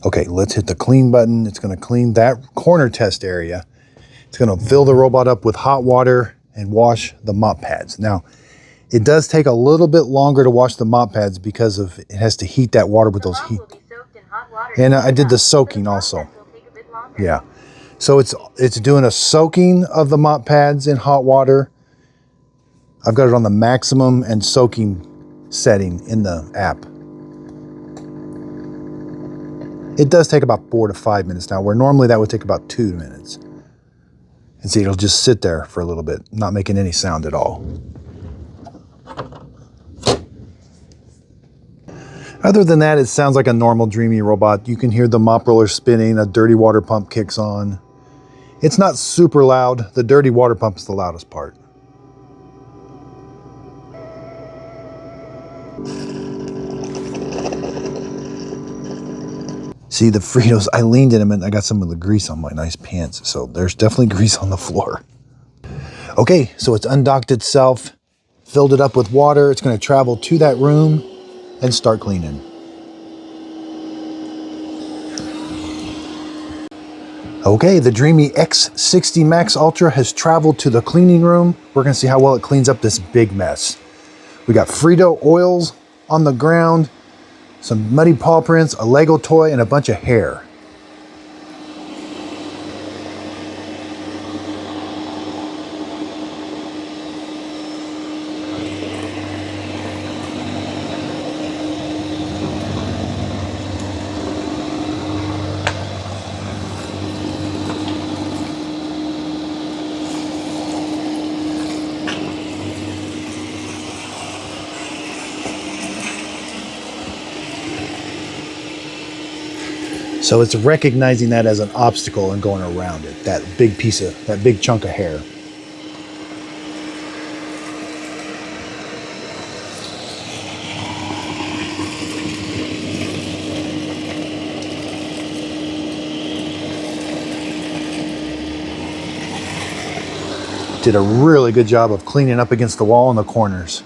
Okay, let's hit the clean button. It's going to clean that corner test area. It's going to fill the robot up with hot water and wash the mop pads. Now, it does take a little bit longer to wash the mop pads because it has to heat that water with those heat. And I did the soaking also. Yeah. So it's doing a soaking of the mop pads in hot water. I've got it on the maximum and soaking setting in the app. It does take about 4 to 5 minutes now, where normally that would take about 2 minutes. And see, it'll just sit there for a little bit, not making any sound at all. Other than that, it sounds like a normal Dreame robot. You can hear the mop roller spinning, a dirty water pump kicks on. It's not super loud. The dirty water pump is the loudest part. See the Fritos, I leaned in them and I got some of the grease on my nice pants. So there's definitely grease on the floor. Okay, so it's undocked itself, filled it up with water. It's gonna travel to that room and start cleaning. Okay, the Dreame X60 Max Ultra has traveled to the cleaning room. We're gonna see how well it cleans up this big mess. We got Frito oils on the ground, some muddy paw prints, a Lego toy, and a bunch of hair. So it's recognizing that as an obstacle and going around it, that big chunk of hair. Did a really good job of cleaning up against the wall in the corners.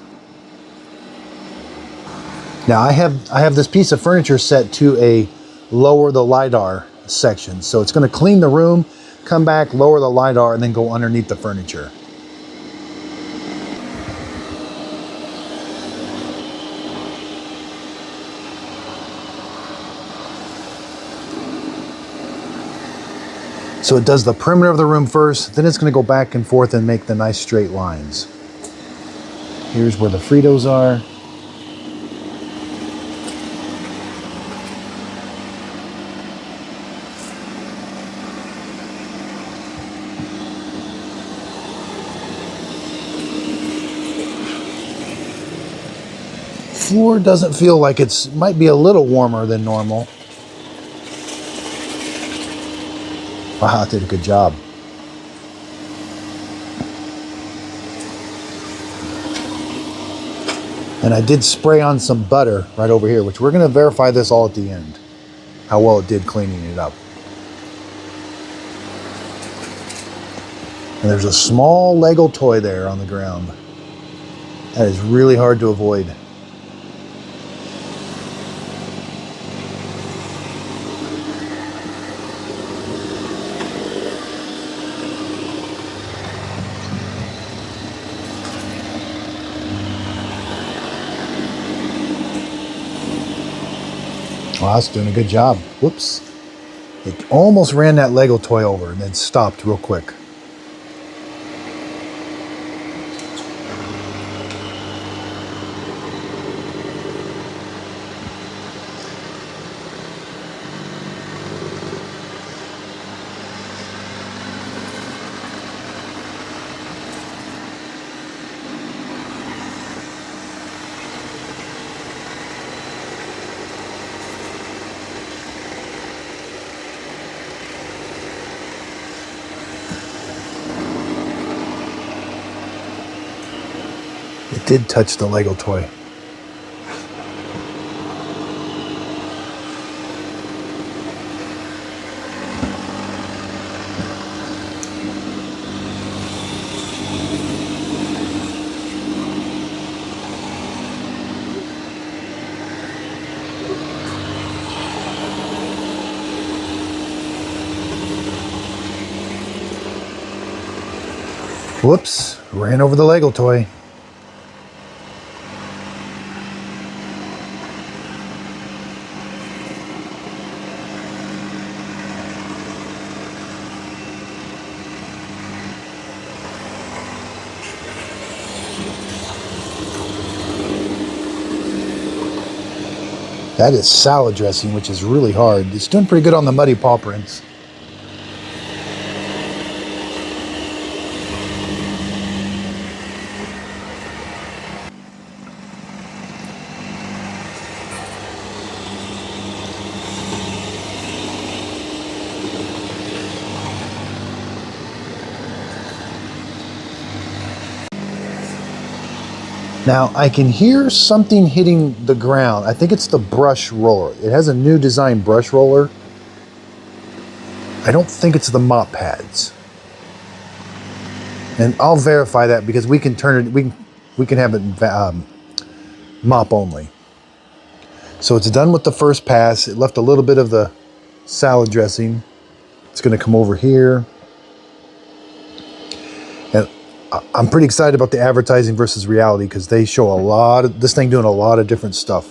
Now I have this piece of furniture set to a lower the lidar section. So it's going to clean the room, come back, lower the lidar, and then go underneath the furniture. So it does the perimeter of the room first, then it's going to go back and forth and make the nice straight lines. Here's where the Fritos are. Floor doesn't feel like might be a little warmer than normal. Wow, it did a good job. And I did spray on some butter right over here, which we're going to verify this all at the end, how well it did cleaning it up. And there's a small Lego toy there on the ground. That is really hard to avoid. Wow, it's doing a good job. Whoops. It almost ran that Lego toy over and then stopped real quick. It did touch the Lego toy. Whoops, ran over the Lego toy. That is salad dressing, which is really hard. It's doing pretty good on the muddy paw prints. Now I can hear something hitting the ground. I think it's the brush roller. It has a new design brush roller. I don't think it's the mop pads. And I'll verify that because we can turn it, we can have it mop only. So it's done with the first pass. It left a little bit of the salad dressing. It's going to come over here. And I'm pretty excited about the advertising versus reality because they show a lot of this thing doing a lot of different stuff.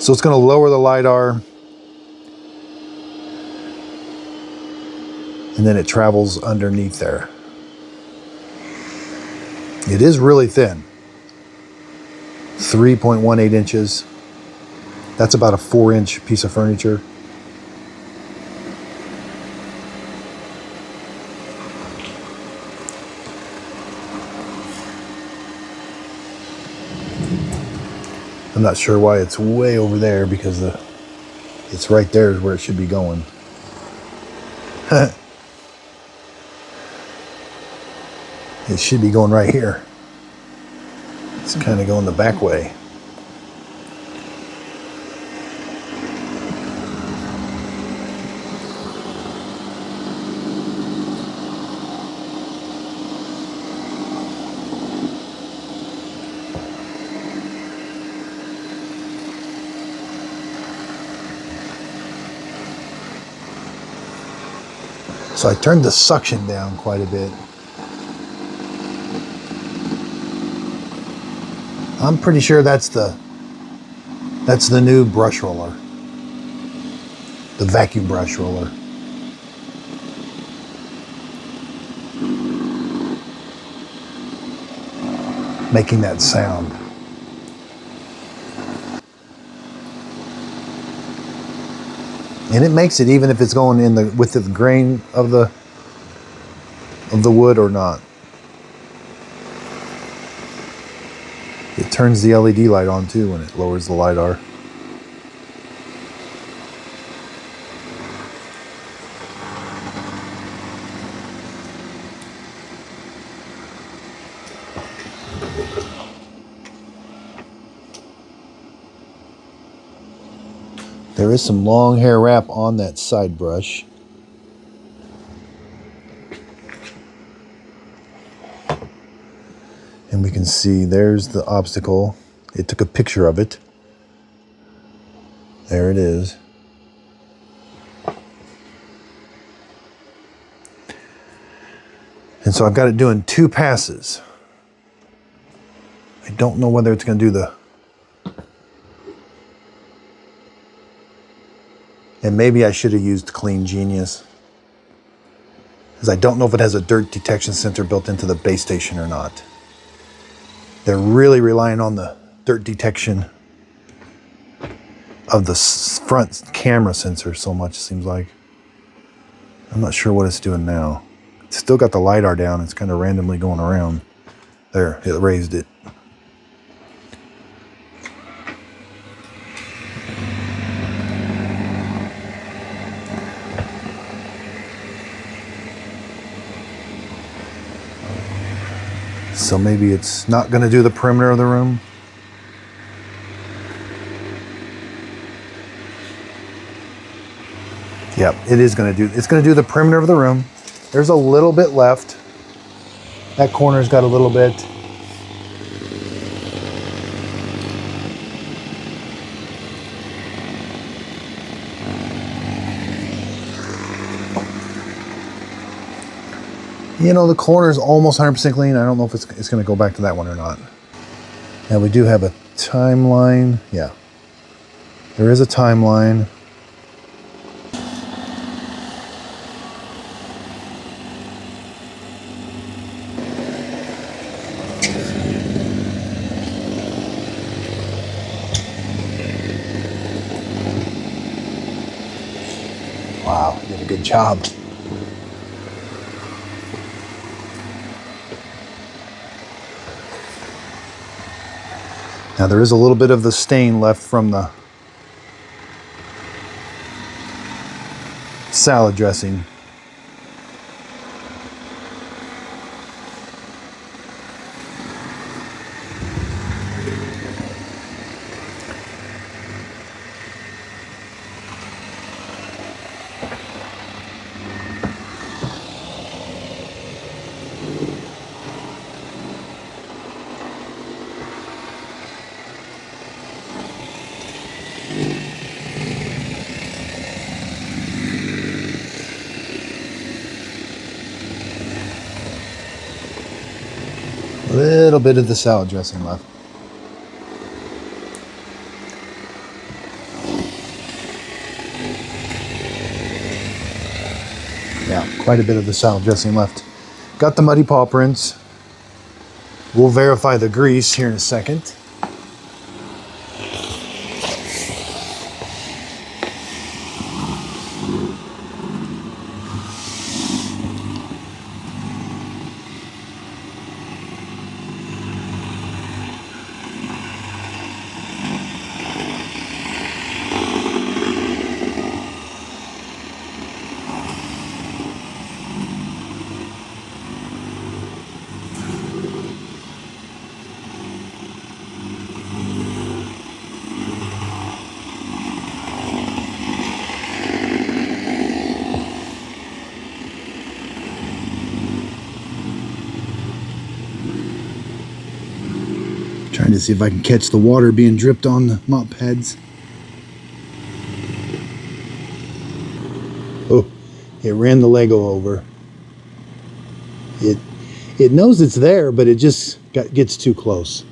So it's going to lower the lidar. And then it travels underneath there. It is really thin. 3.18 inches. That's about a 4-inch piece of furniture. I'm not sure why it's way over there because it's right there is where it should be going. It should be going right here. It's kind of going the back way. So I turned the suction down quite a bit. I'm pretty sure that's the new brush roller. The vacuum brush roller. Making that sound. And it makes it even if it's going in with the grain of the wood or not. It turns the LED light on too when it lowers the lidar. There is some long hair wrap on that side brush. And we can see there's the obstacle. It took a picture of it. There it is. And so I've got it doing 2 passes. I don't know whether it's going to do the... And maybe I should have used Clean Genius. Because I don't know if it has a dirt detection sensor built into the base station or not. They're really relying on the dirt detection of the front camera sensor so much, it seems like. I'm not sure what it's doing now. It's still got the lidar down. It's kind of randomly going around. There, it raised it. So maybe it's not going to do the perimeter of the room. Yep, it is going to do. It's going to do the perimeter of the room. There's a little bit left. That corner's got a little bit. You know, the corner is almost 100% clean. I don't know if it's going to go back to that one or not. Now we do have a timeline. Yeah, there is a timeline. Good job. Now there is a little bit of the stain left from the salad dressing. A little bit of the salad dressing left. Yeah, quite a bit of the salad dressing left. Got the muddy paw prints. We'll verify the grease here in a second. Trying to see if I can catch the water being dripped on the mop heads. Oh, it ran the Lego over. It knows it's there, but it just gets too close.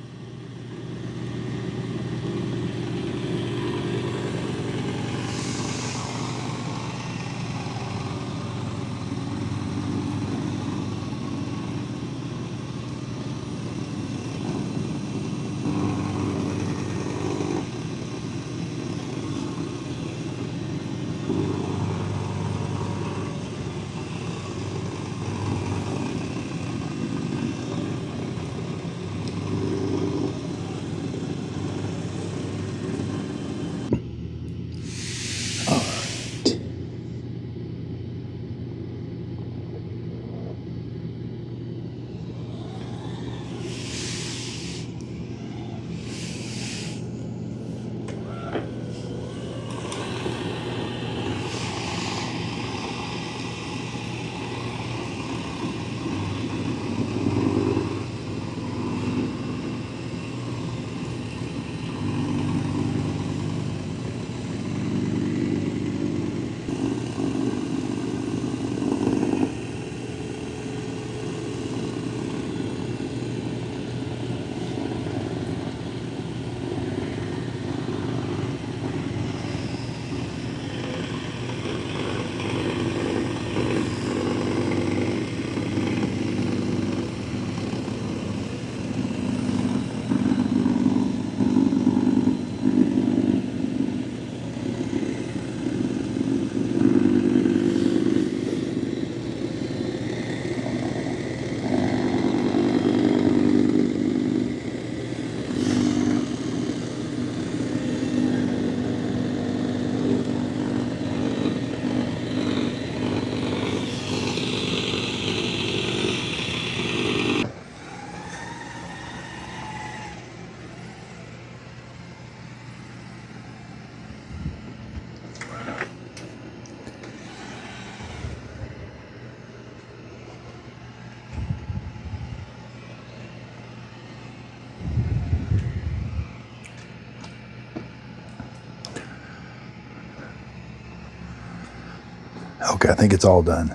Okay, I think it's all done.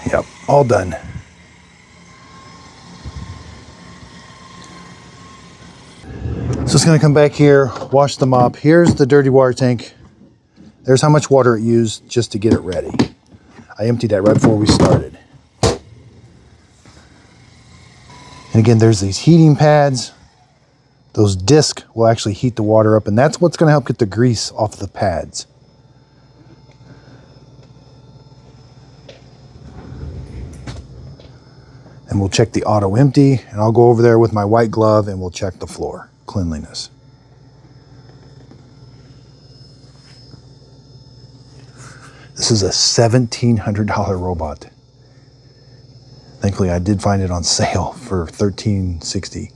Yep, all done. So it's going to come back here, wash the mop. Here's the dirty water tank. There's how much water it used just to get it ready. I emptied that right before we started. And again, there's these heating pads. Those discs will actually heat the water up, and that's what's going to help get the grease off the pads. And we'll check the auto empty, and I'll go over there with my white glove and we'll check the floor cleanliness. This is a $1,700 robot. Thankfully, I did find it on sale for $1,360.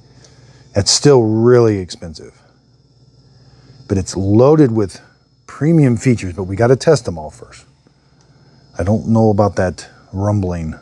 It's still really expensive, but it's loaded with premium features, but we got to test them all first. I don't know about that rumbling.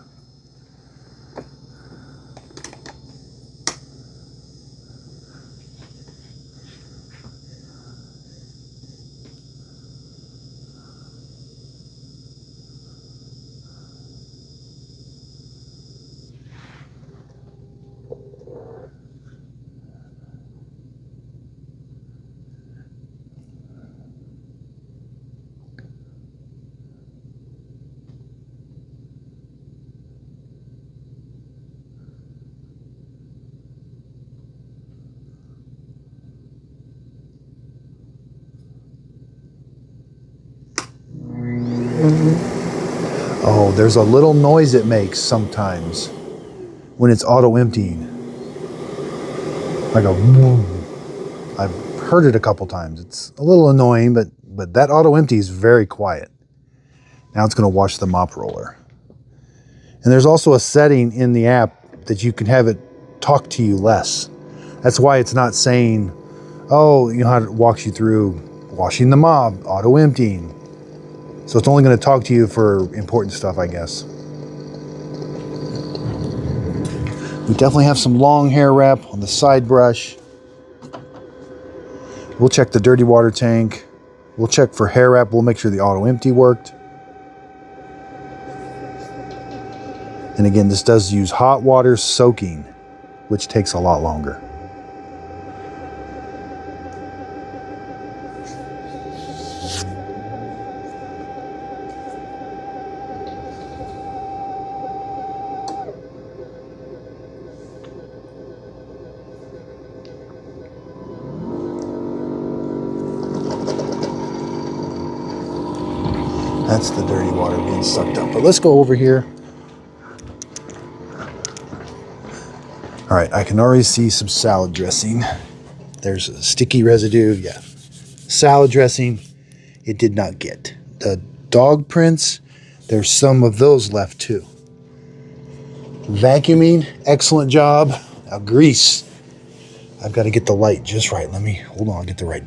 Oh, there's a little noise it makes sometimes when it's auto emptying. Like a boom. I've heard it a couple times. It's a little annoying, but that auto empty is very quiet. Now it's going to wash the mop roller. And there's also a setting in the app that you can have it talk to you less. That's why it's not saying, oh, you know how it walks you through washing the mop, auto emptying. So it's only going to talk to you for important stuff, I guess. We definitely have some long hair wrap on the side brush. We'll check the dirty water tank. We'll check for hair wrap. We'll make sure the auto empty worked. And again, this does use hot water soaking, which takes a lot longer. That's the dirty water being sucked up. But let's go over here. All right, I can already see some salad dressing. There's a sticky residue, yeah. Salad dressing, it did not get. The dog prints, there's some of those left too. Vacuuming, excellent job. Now grease. I've got to get the light just right. Hold on, get the right.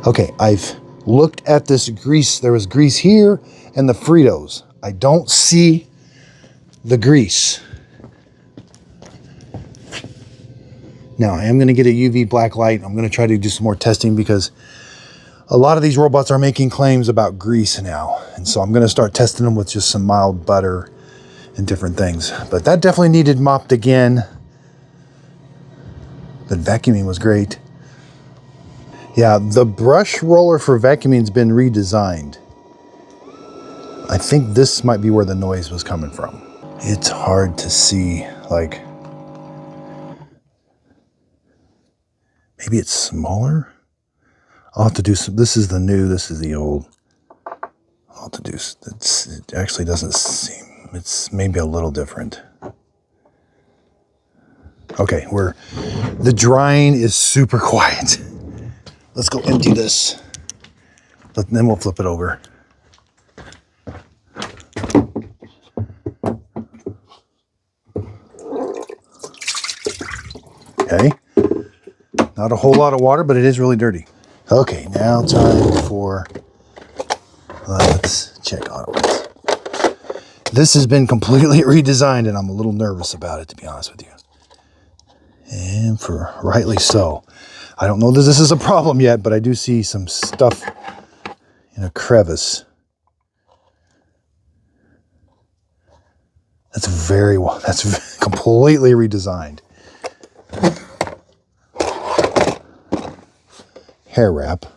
Okay, I've looked at this grease. There was grease here and the Fritos. I don't see the grease. Now, I am going to get a UV black light. I'm going to try to do some more testing because a lot of these robots are making claims about grease now. And so I'm going to start testing them with just some mild butter and different things. But that definitely needed mopped again. But vacuuming was great. Yeah, the brush roller for vacuuming has been redesigned. I think this might be where the noise was coming from. It's hard to see, like, maybe it's smaller? I'll have to do some, this is the new, this is the old. I'll have to do, it actually doesn't seem, it's maybe a little different. Okay, the drying is super quiet. Let's go empty this. Then we'll flip it over. Okay. Not a whole lot of water, but it is really dirty. Okay, now time for, let's check auto-rinse. This has been completely redesigned and I'm a little nervous about it, to be honest with you. And for rightly so. I don't know that this is a problem yet, but I do see some stuff in a crevice. That's completely redesigned. Hair wrap.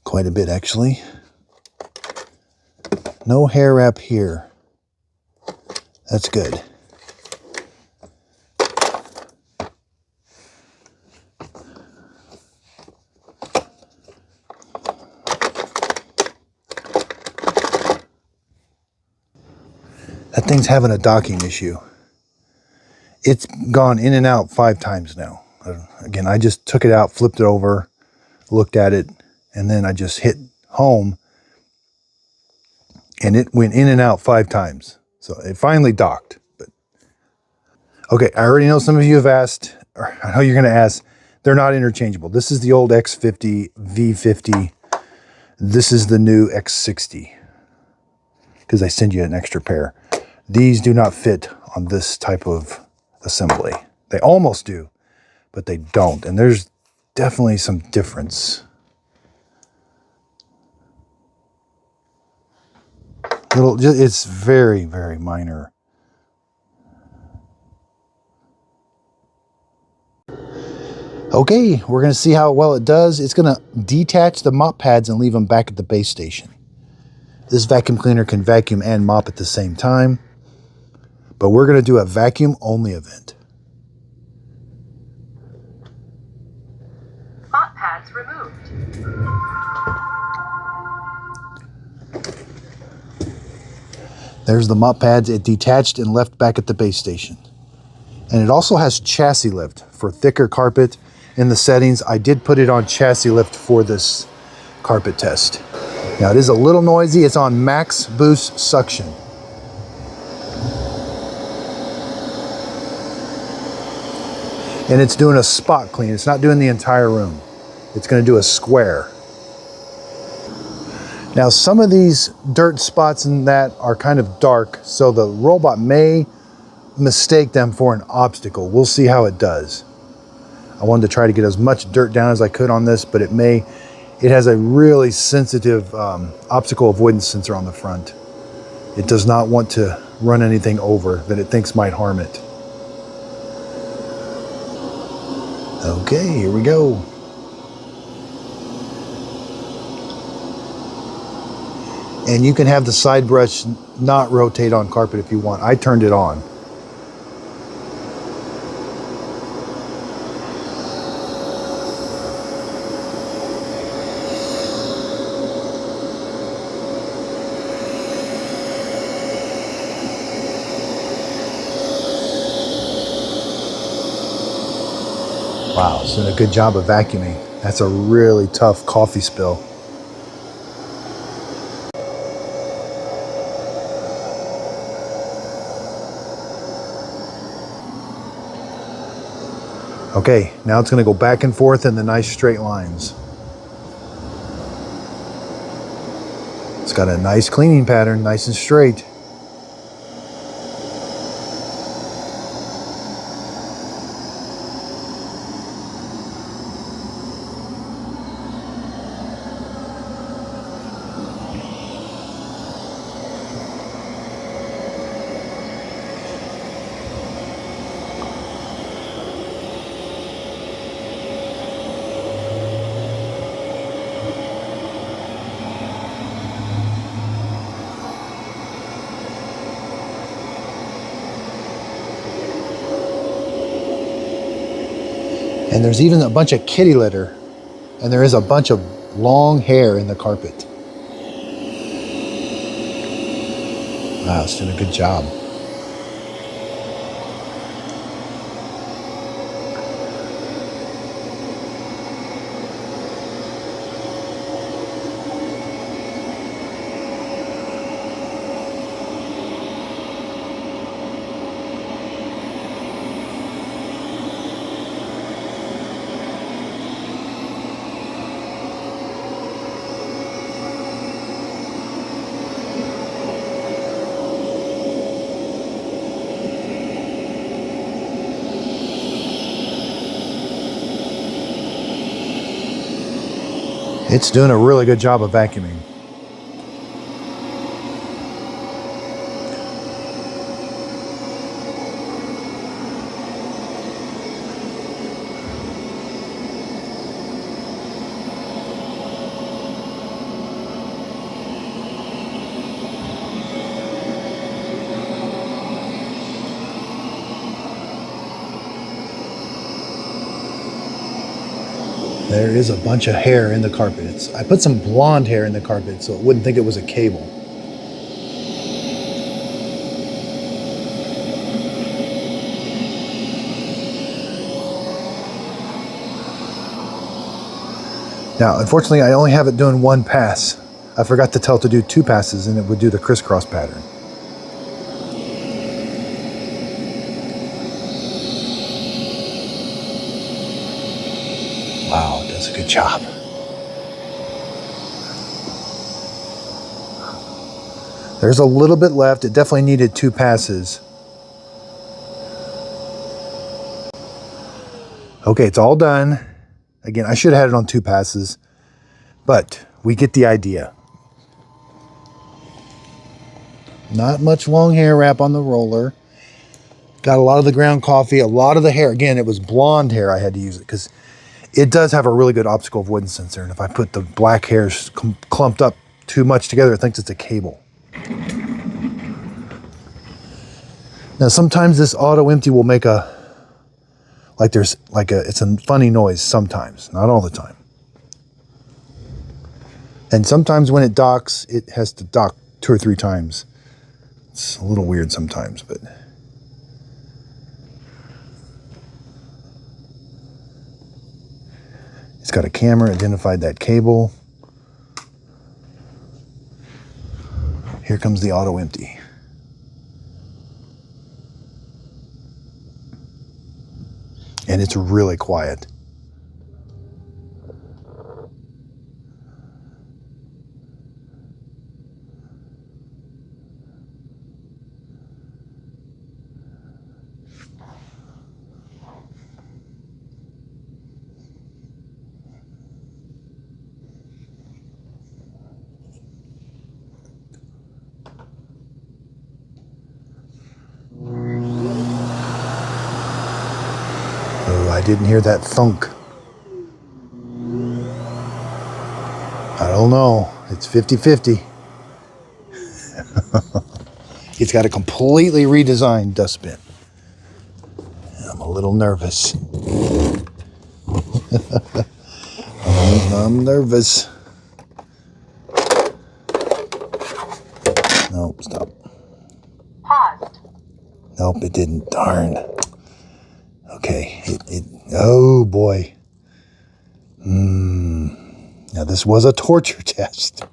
Quite a bit, actually. No hair wrap here. That's good. thing's having a docking issue. It's gone in and out 5 times now. Again, I just took it out, flipped it over, looked at it, and then I just hit home, and it went in and out 5 times. So it finally docked. But okay, I already know some of you have asked, or I know you're going to ask, they're not interchangeable. This is the old X50, V50. This is the new X60, because I send you an extra pair. These do not fit on this type of assembly. They almost do, but they don't. And there's definitely some difference. It's very, very minor. Okay, we're going to see how well it does. It's going to detach the mop pads and leave them back at the base station. This vacuum cleaner can vacuum and mop at the same time, but we're going to do a vacuum only event. Mop pads removed. There's the mop pads. It detached and left back at the base station. And it also has chassis lift for thicker carpet. In the settings, I did put it on chassis lift for this carpet test. Now it is a little noisy. It's on max boost suction. And it's doing a spot clean. It's not doing the entire room. It's going to do a square. Now some of these dirt spots in that are kind of dark, so the robot may mistake them for an obstacle. We'll see how it does. I wanted to try to get as much dirt down as I could on this, but it has a really sensitive obstacle avoidance sensor on the front. It does not want to run anything over that it thinks might harm it. Okay, here we go. And you can have the side brush not rotate on carpet if you want. I turned it on. Wow, it's doing a good job of vacuuming. That's a really tough coffee spill. Okay, now it's going to go back and forth in the nice straight lines. It's got a nice cleaning pattern, nice and straight. And there's even a bunch of kitty litter, and there is a bunch of long hair in the carpet. Wow, it's doing a good job. It's doing a really good job of vacuuming. There is a bunch of hair in the carpet. I put some blonde hair in the carpet so it wouldn't think it was a cable. Now, unfortunately, I only have it doing one pass. I forgot to tell it to do 2 passes and it would do the crisscross pattern. Wow, it does a good job. There's a little bit left. It definitely needed 2 passes. Okay, it's all done. Again, I should have had it on 2 passes, but we get the idea. Not much long hair wrap on the roller. Got a lot of the ground coffee, a lot of the hair. Again, it was blonde hair I had to use it because it does have a really good obstacle avoidance sensor. And if I put the black hairs clumped up too much together, it thinks it's a cable. Now, sometimes this auto empty will make it's a funny noise sometimes, not all the time. And sometimes when it docks, it has to dock 2 or 3 times. It's a little weird sometimes, but. It's got a camera, identified that cable. Here comes the auto empty. And it's really quiet. Oh, I didn't hear that thunk. I don't know. It's 50-50. It's got a completely redesigned dustbin. I'm a little nervous. I'm nervous. Nope, stop. Paused. Nope, it didn't. Darn. Okay, oh boy. Now this was a torture test.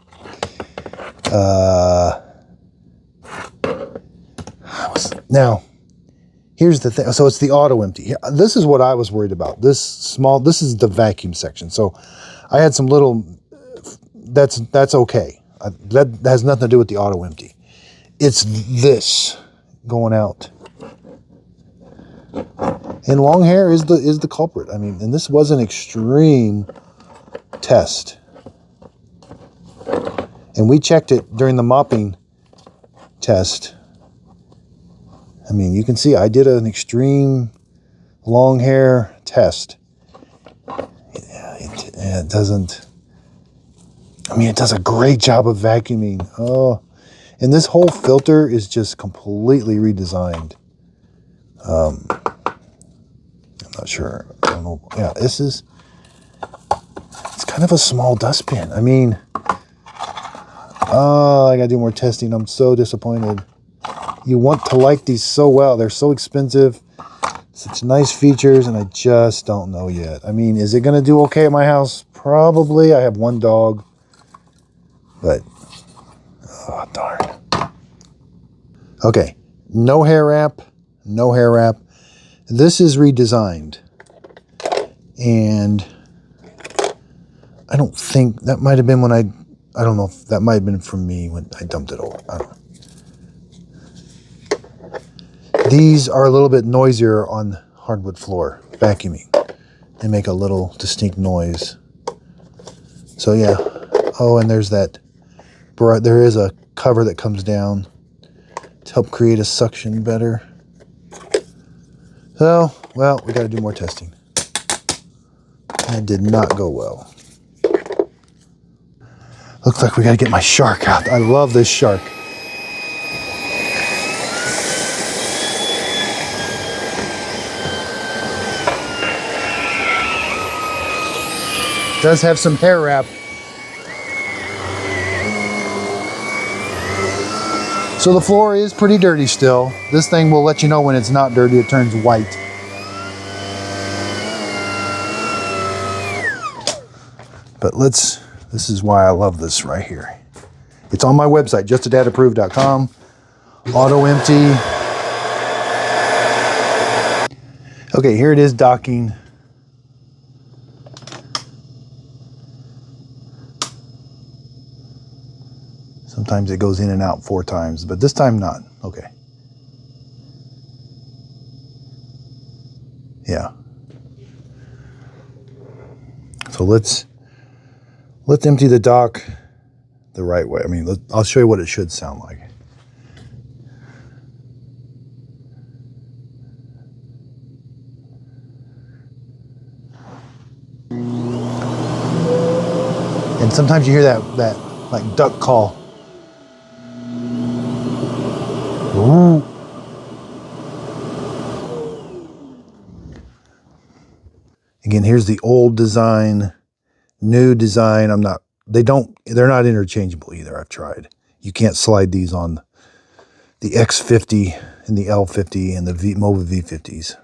Now, here's the thing. So it's the auto empty. This is what I was worried about. This is the vacuum section. So I had some little, that's okay. That has nothing to do with the auto empty. It's this going out. And long hair is the culprit. I mean, and this was an extreme test. And we checked it during the mopping test. I mean, you can see I did an extreme long hair test. It doesn't, I mean, it does a great job of vacuuming. Oh, and this whole filter is just completely redesigned. I'm not sure. I don't know. Yeah, it's kind of a small dustbin. I mean, oh, I gotta do more testing. I'm so disappointed. You want to like these so well. They're so expensive. Such nice features, and I just don't know yet. I mean, is it gonna do okay at my house? Probably. I have 1 dog. But, oh, darn. Okay, no hair wrap, no hair wrap. This is redesigned. And I don't think, that might have been when I don't know if that might have been from me when I dumped it over. I don't know. These are a little bit noisier on hardwood floor, vacuuming. They make a little distinct noise. So yeah. Oh, and there's that, there is a cover that comes down to help create a suction better. So, well, we got to do more testing. That did not go well. Looks like we got to get my shark out. I love this shark. Does have some hair wrap. So the floor is pretty dirty still. This thing will let you know when it's not dirty. It turns white. But this is why I love this right here. It's on my website, justadadapproved.com. Auto empty. Okay, here it is docking. Sometimes it goes in and out 4 times, but this time not. Okay. Yeah. So let's empty the dock the right way. I mean, I'll show you what it should sound like. And sometimes you hear that like duck call. Ooh. Again, here's the old design, new design. They're not interchangeable either. I've tried. You can't slide these on the X60 and the L50 and the Mova V50s.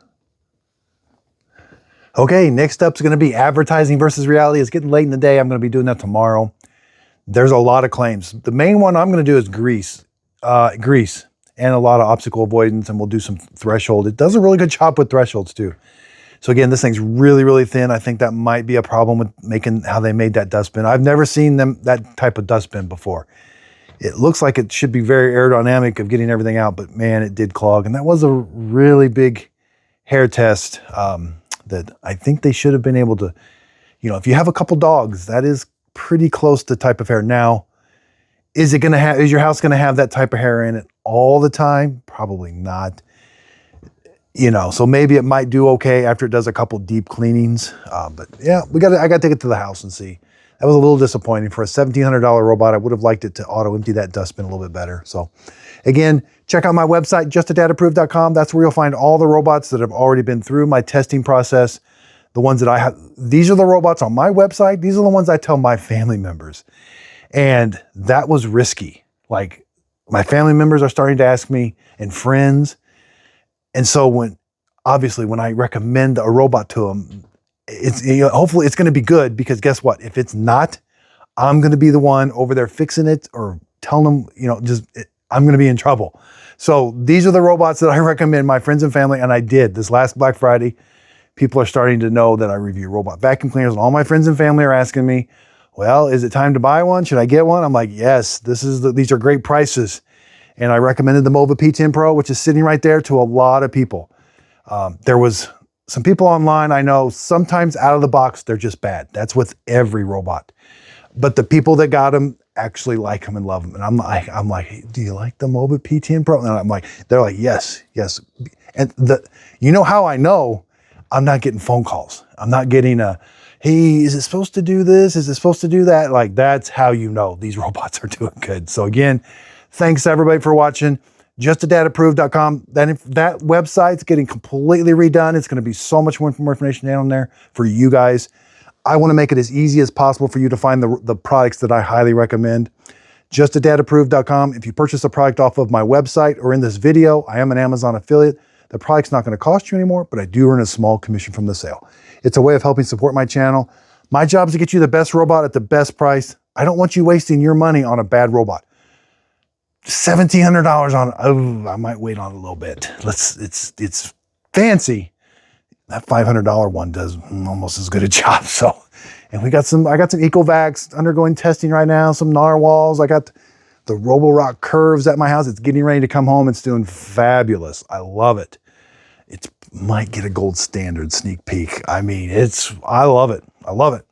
Okay, next up is going to be advertising versus reality. It's getting late in the day. I'm going to be doing that tomorrow. There's a lot of claims. The main one I'm going to do is grease, and a lot of obstacle avoidance, and we'll do some threshold. It does a really good job with thresholds too. So again, this thing's really, really thin. I think that might be a problem with how they made that dustbin. I've never seen that type of dustbin before. It looks like it should be very aerodynamic of getting everything out, but man, it did clog. And that was a really big hair test that I think they should have been able to, if you have a couple dogs, that is pretty close to the type of hair. Now, is your house going to have that type of hair in it all the time? Probably not. So maybe it might do okay after it does a couple deep cleanings. But yeah, I got to take it to the house and see. That was a little disappointing. For a $1,700 robot, I would have liked it to auto empty that dustbin a little bit better. So again, check out my website, justadadapproved.com. That's where you'll find all the robots that have already been through my testing process. The ones that I have, these are the robots on my website. These are the ones I tell my family members. And that was risky. Like, my family members are starting to ask me, and friends. And so obviously when I recommend a robot to them, hopefully it's going to be good, because guess what? If it's not, I'm going to be the one over there fixing it or telling them, I'm going to be in trouble. So these are the robots that I recommend my friends and family. And I did this last Black Friday. People are starting to know that I review robot vacuum cleaners, and all my friends and family are asking me, well, is it time to buy one? Should I get one? I'm like, yes, these are great prices. And I recommended the Mova P10 Pro, which is sitting right there, to a lot of people. There was some people online I know, sometimes out of the box, they're just bad. That's with every robot. But the people that got them actually like them and love them. And I'm like, hey, do you like the Mova P10 Pro? And they're like, yes. And how I know I'm not getting phone calls. I'm not getting hey, is it supposed to do this? Is it supposed to do that? Like, that's how you know these robots are doing good. So again, thanks everybody for watching. Justadadapproved.com. That website's getting completely redone. It's going to be so much more information down there for you guys. I want to make it as easy as possible for you to find the products that I highly recommend. Justadadapproved.com. If you purchase a product off of my website or in this video, I am an Amazon affiliate. The product's not going to cost you anymore, but I do earn a small commission from the sale. It's a way of helping support my channel. My job is to get you the best robot at the best price. I don't want you wasting your money on a bad robot. $1,700 on, I might wait on a little bit. It's fancy. That $500 one does almost as good a job. So, and I got some Ecovacs undergoing testing right now, some narwhals. I got the Roborock curves at my house. It's getting ready to come home. It's doing fabulous. I love it. It might get a gold standard sneak peek. I mean, I love it. I love it.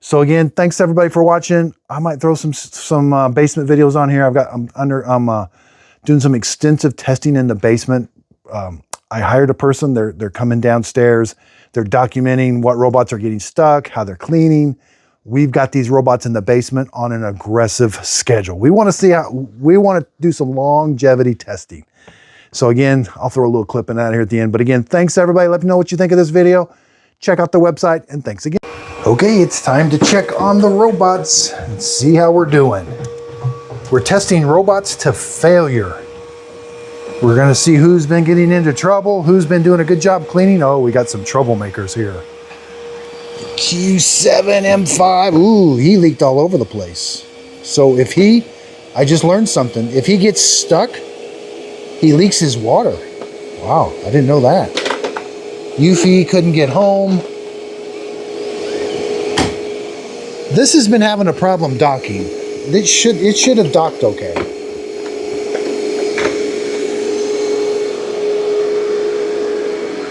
So again, thanks everybody for watching. I might throw some basement videos on here. I'm doing some extensive testing in the basement. I hired a person. They're coming downstairs. They're documenting what robots are getting stuck, how they're cleaning. We've got these robots in the basement on an aggressive schedule. We want to do some longevity testing. So again, I'll throw a little clip in that here at the end. But again, thanks everybody. Let me know what you think of this video. Check out the website, and thanks again. Okay, it's time to check on the robots and see how we're doing. We're testing robots to failure. We're going to see who's been getting into trouble, who's been doing a good job cleaning. Oh, we got some troublemakers here. Q7 M5. Ooh, he leaked all over the place. So if I just learned something. If he gets stuck, he leaks his water. Wow, I didn't know that. Yuffie couldn't get home. This has been having a problem docking. It should have docked okay.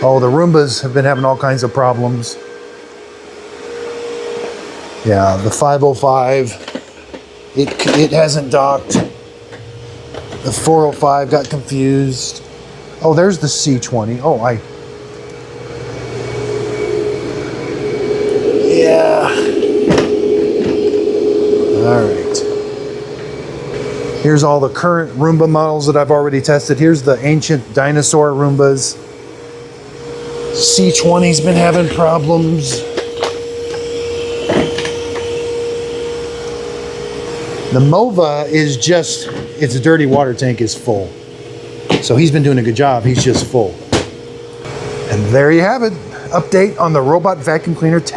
Oh, the Roombas have been having all kinds of problems. Yeah, the 505, it hasn't docked. The 405 got confused. Oh, there's the C20. Oh, yeah. All right. Here's all the current Roomba models that I've already tested. Here's the ancient dinosaur Roombas. C20's been having problems. The Mova is just, its dirty water tank is full. So he's been doing a good job. He's just full. And there you have it. Update on the robot vacuum cleaner test.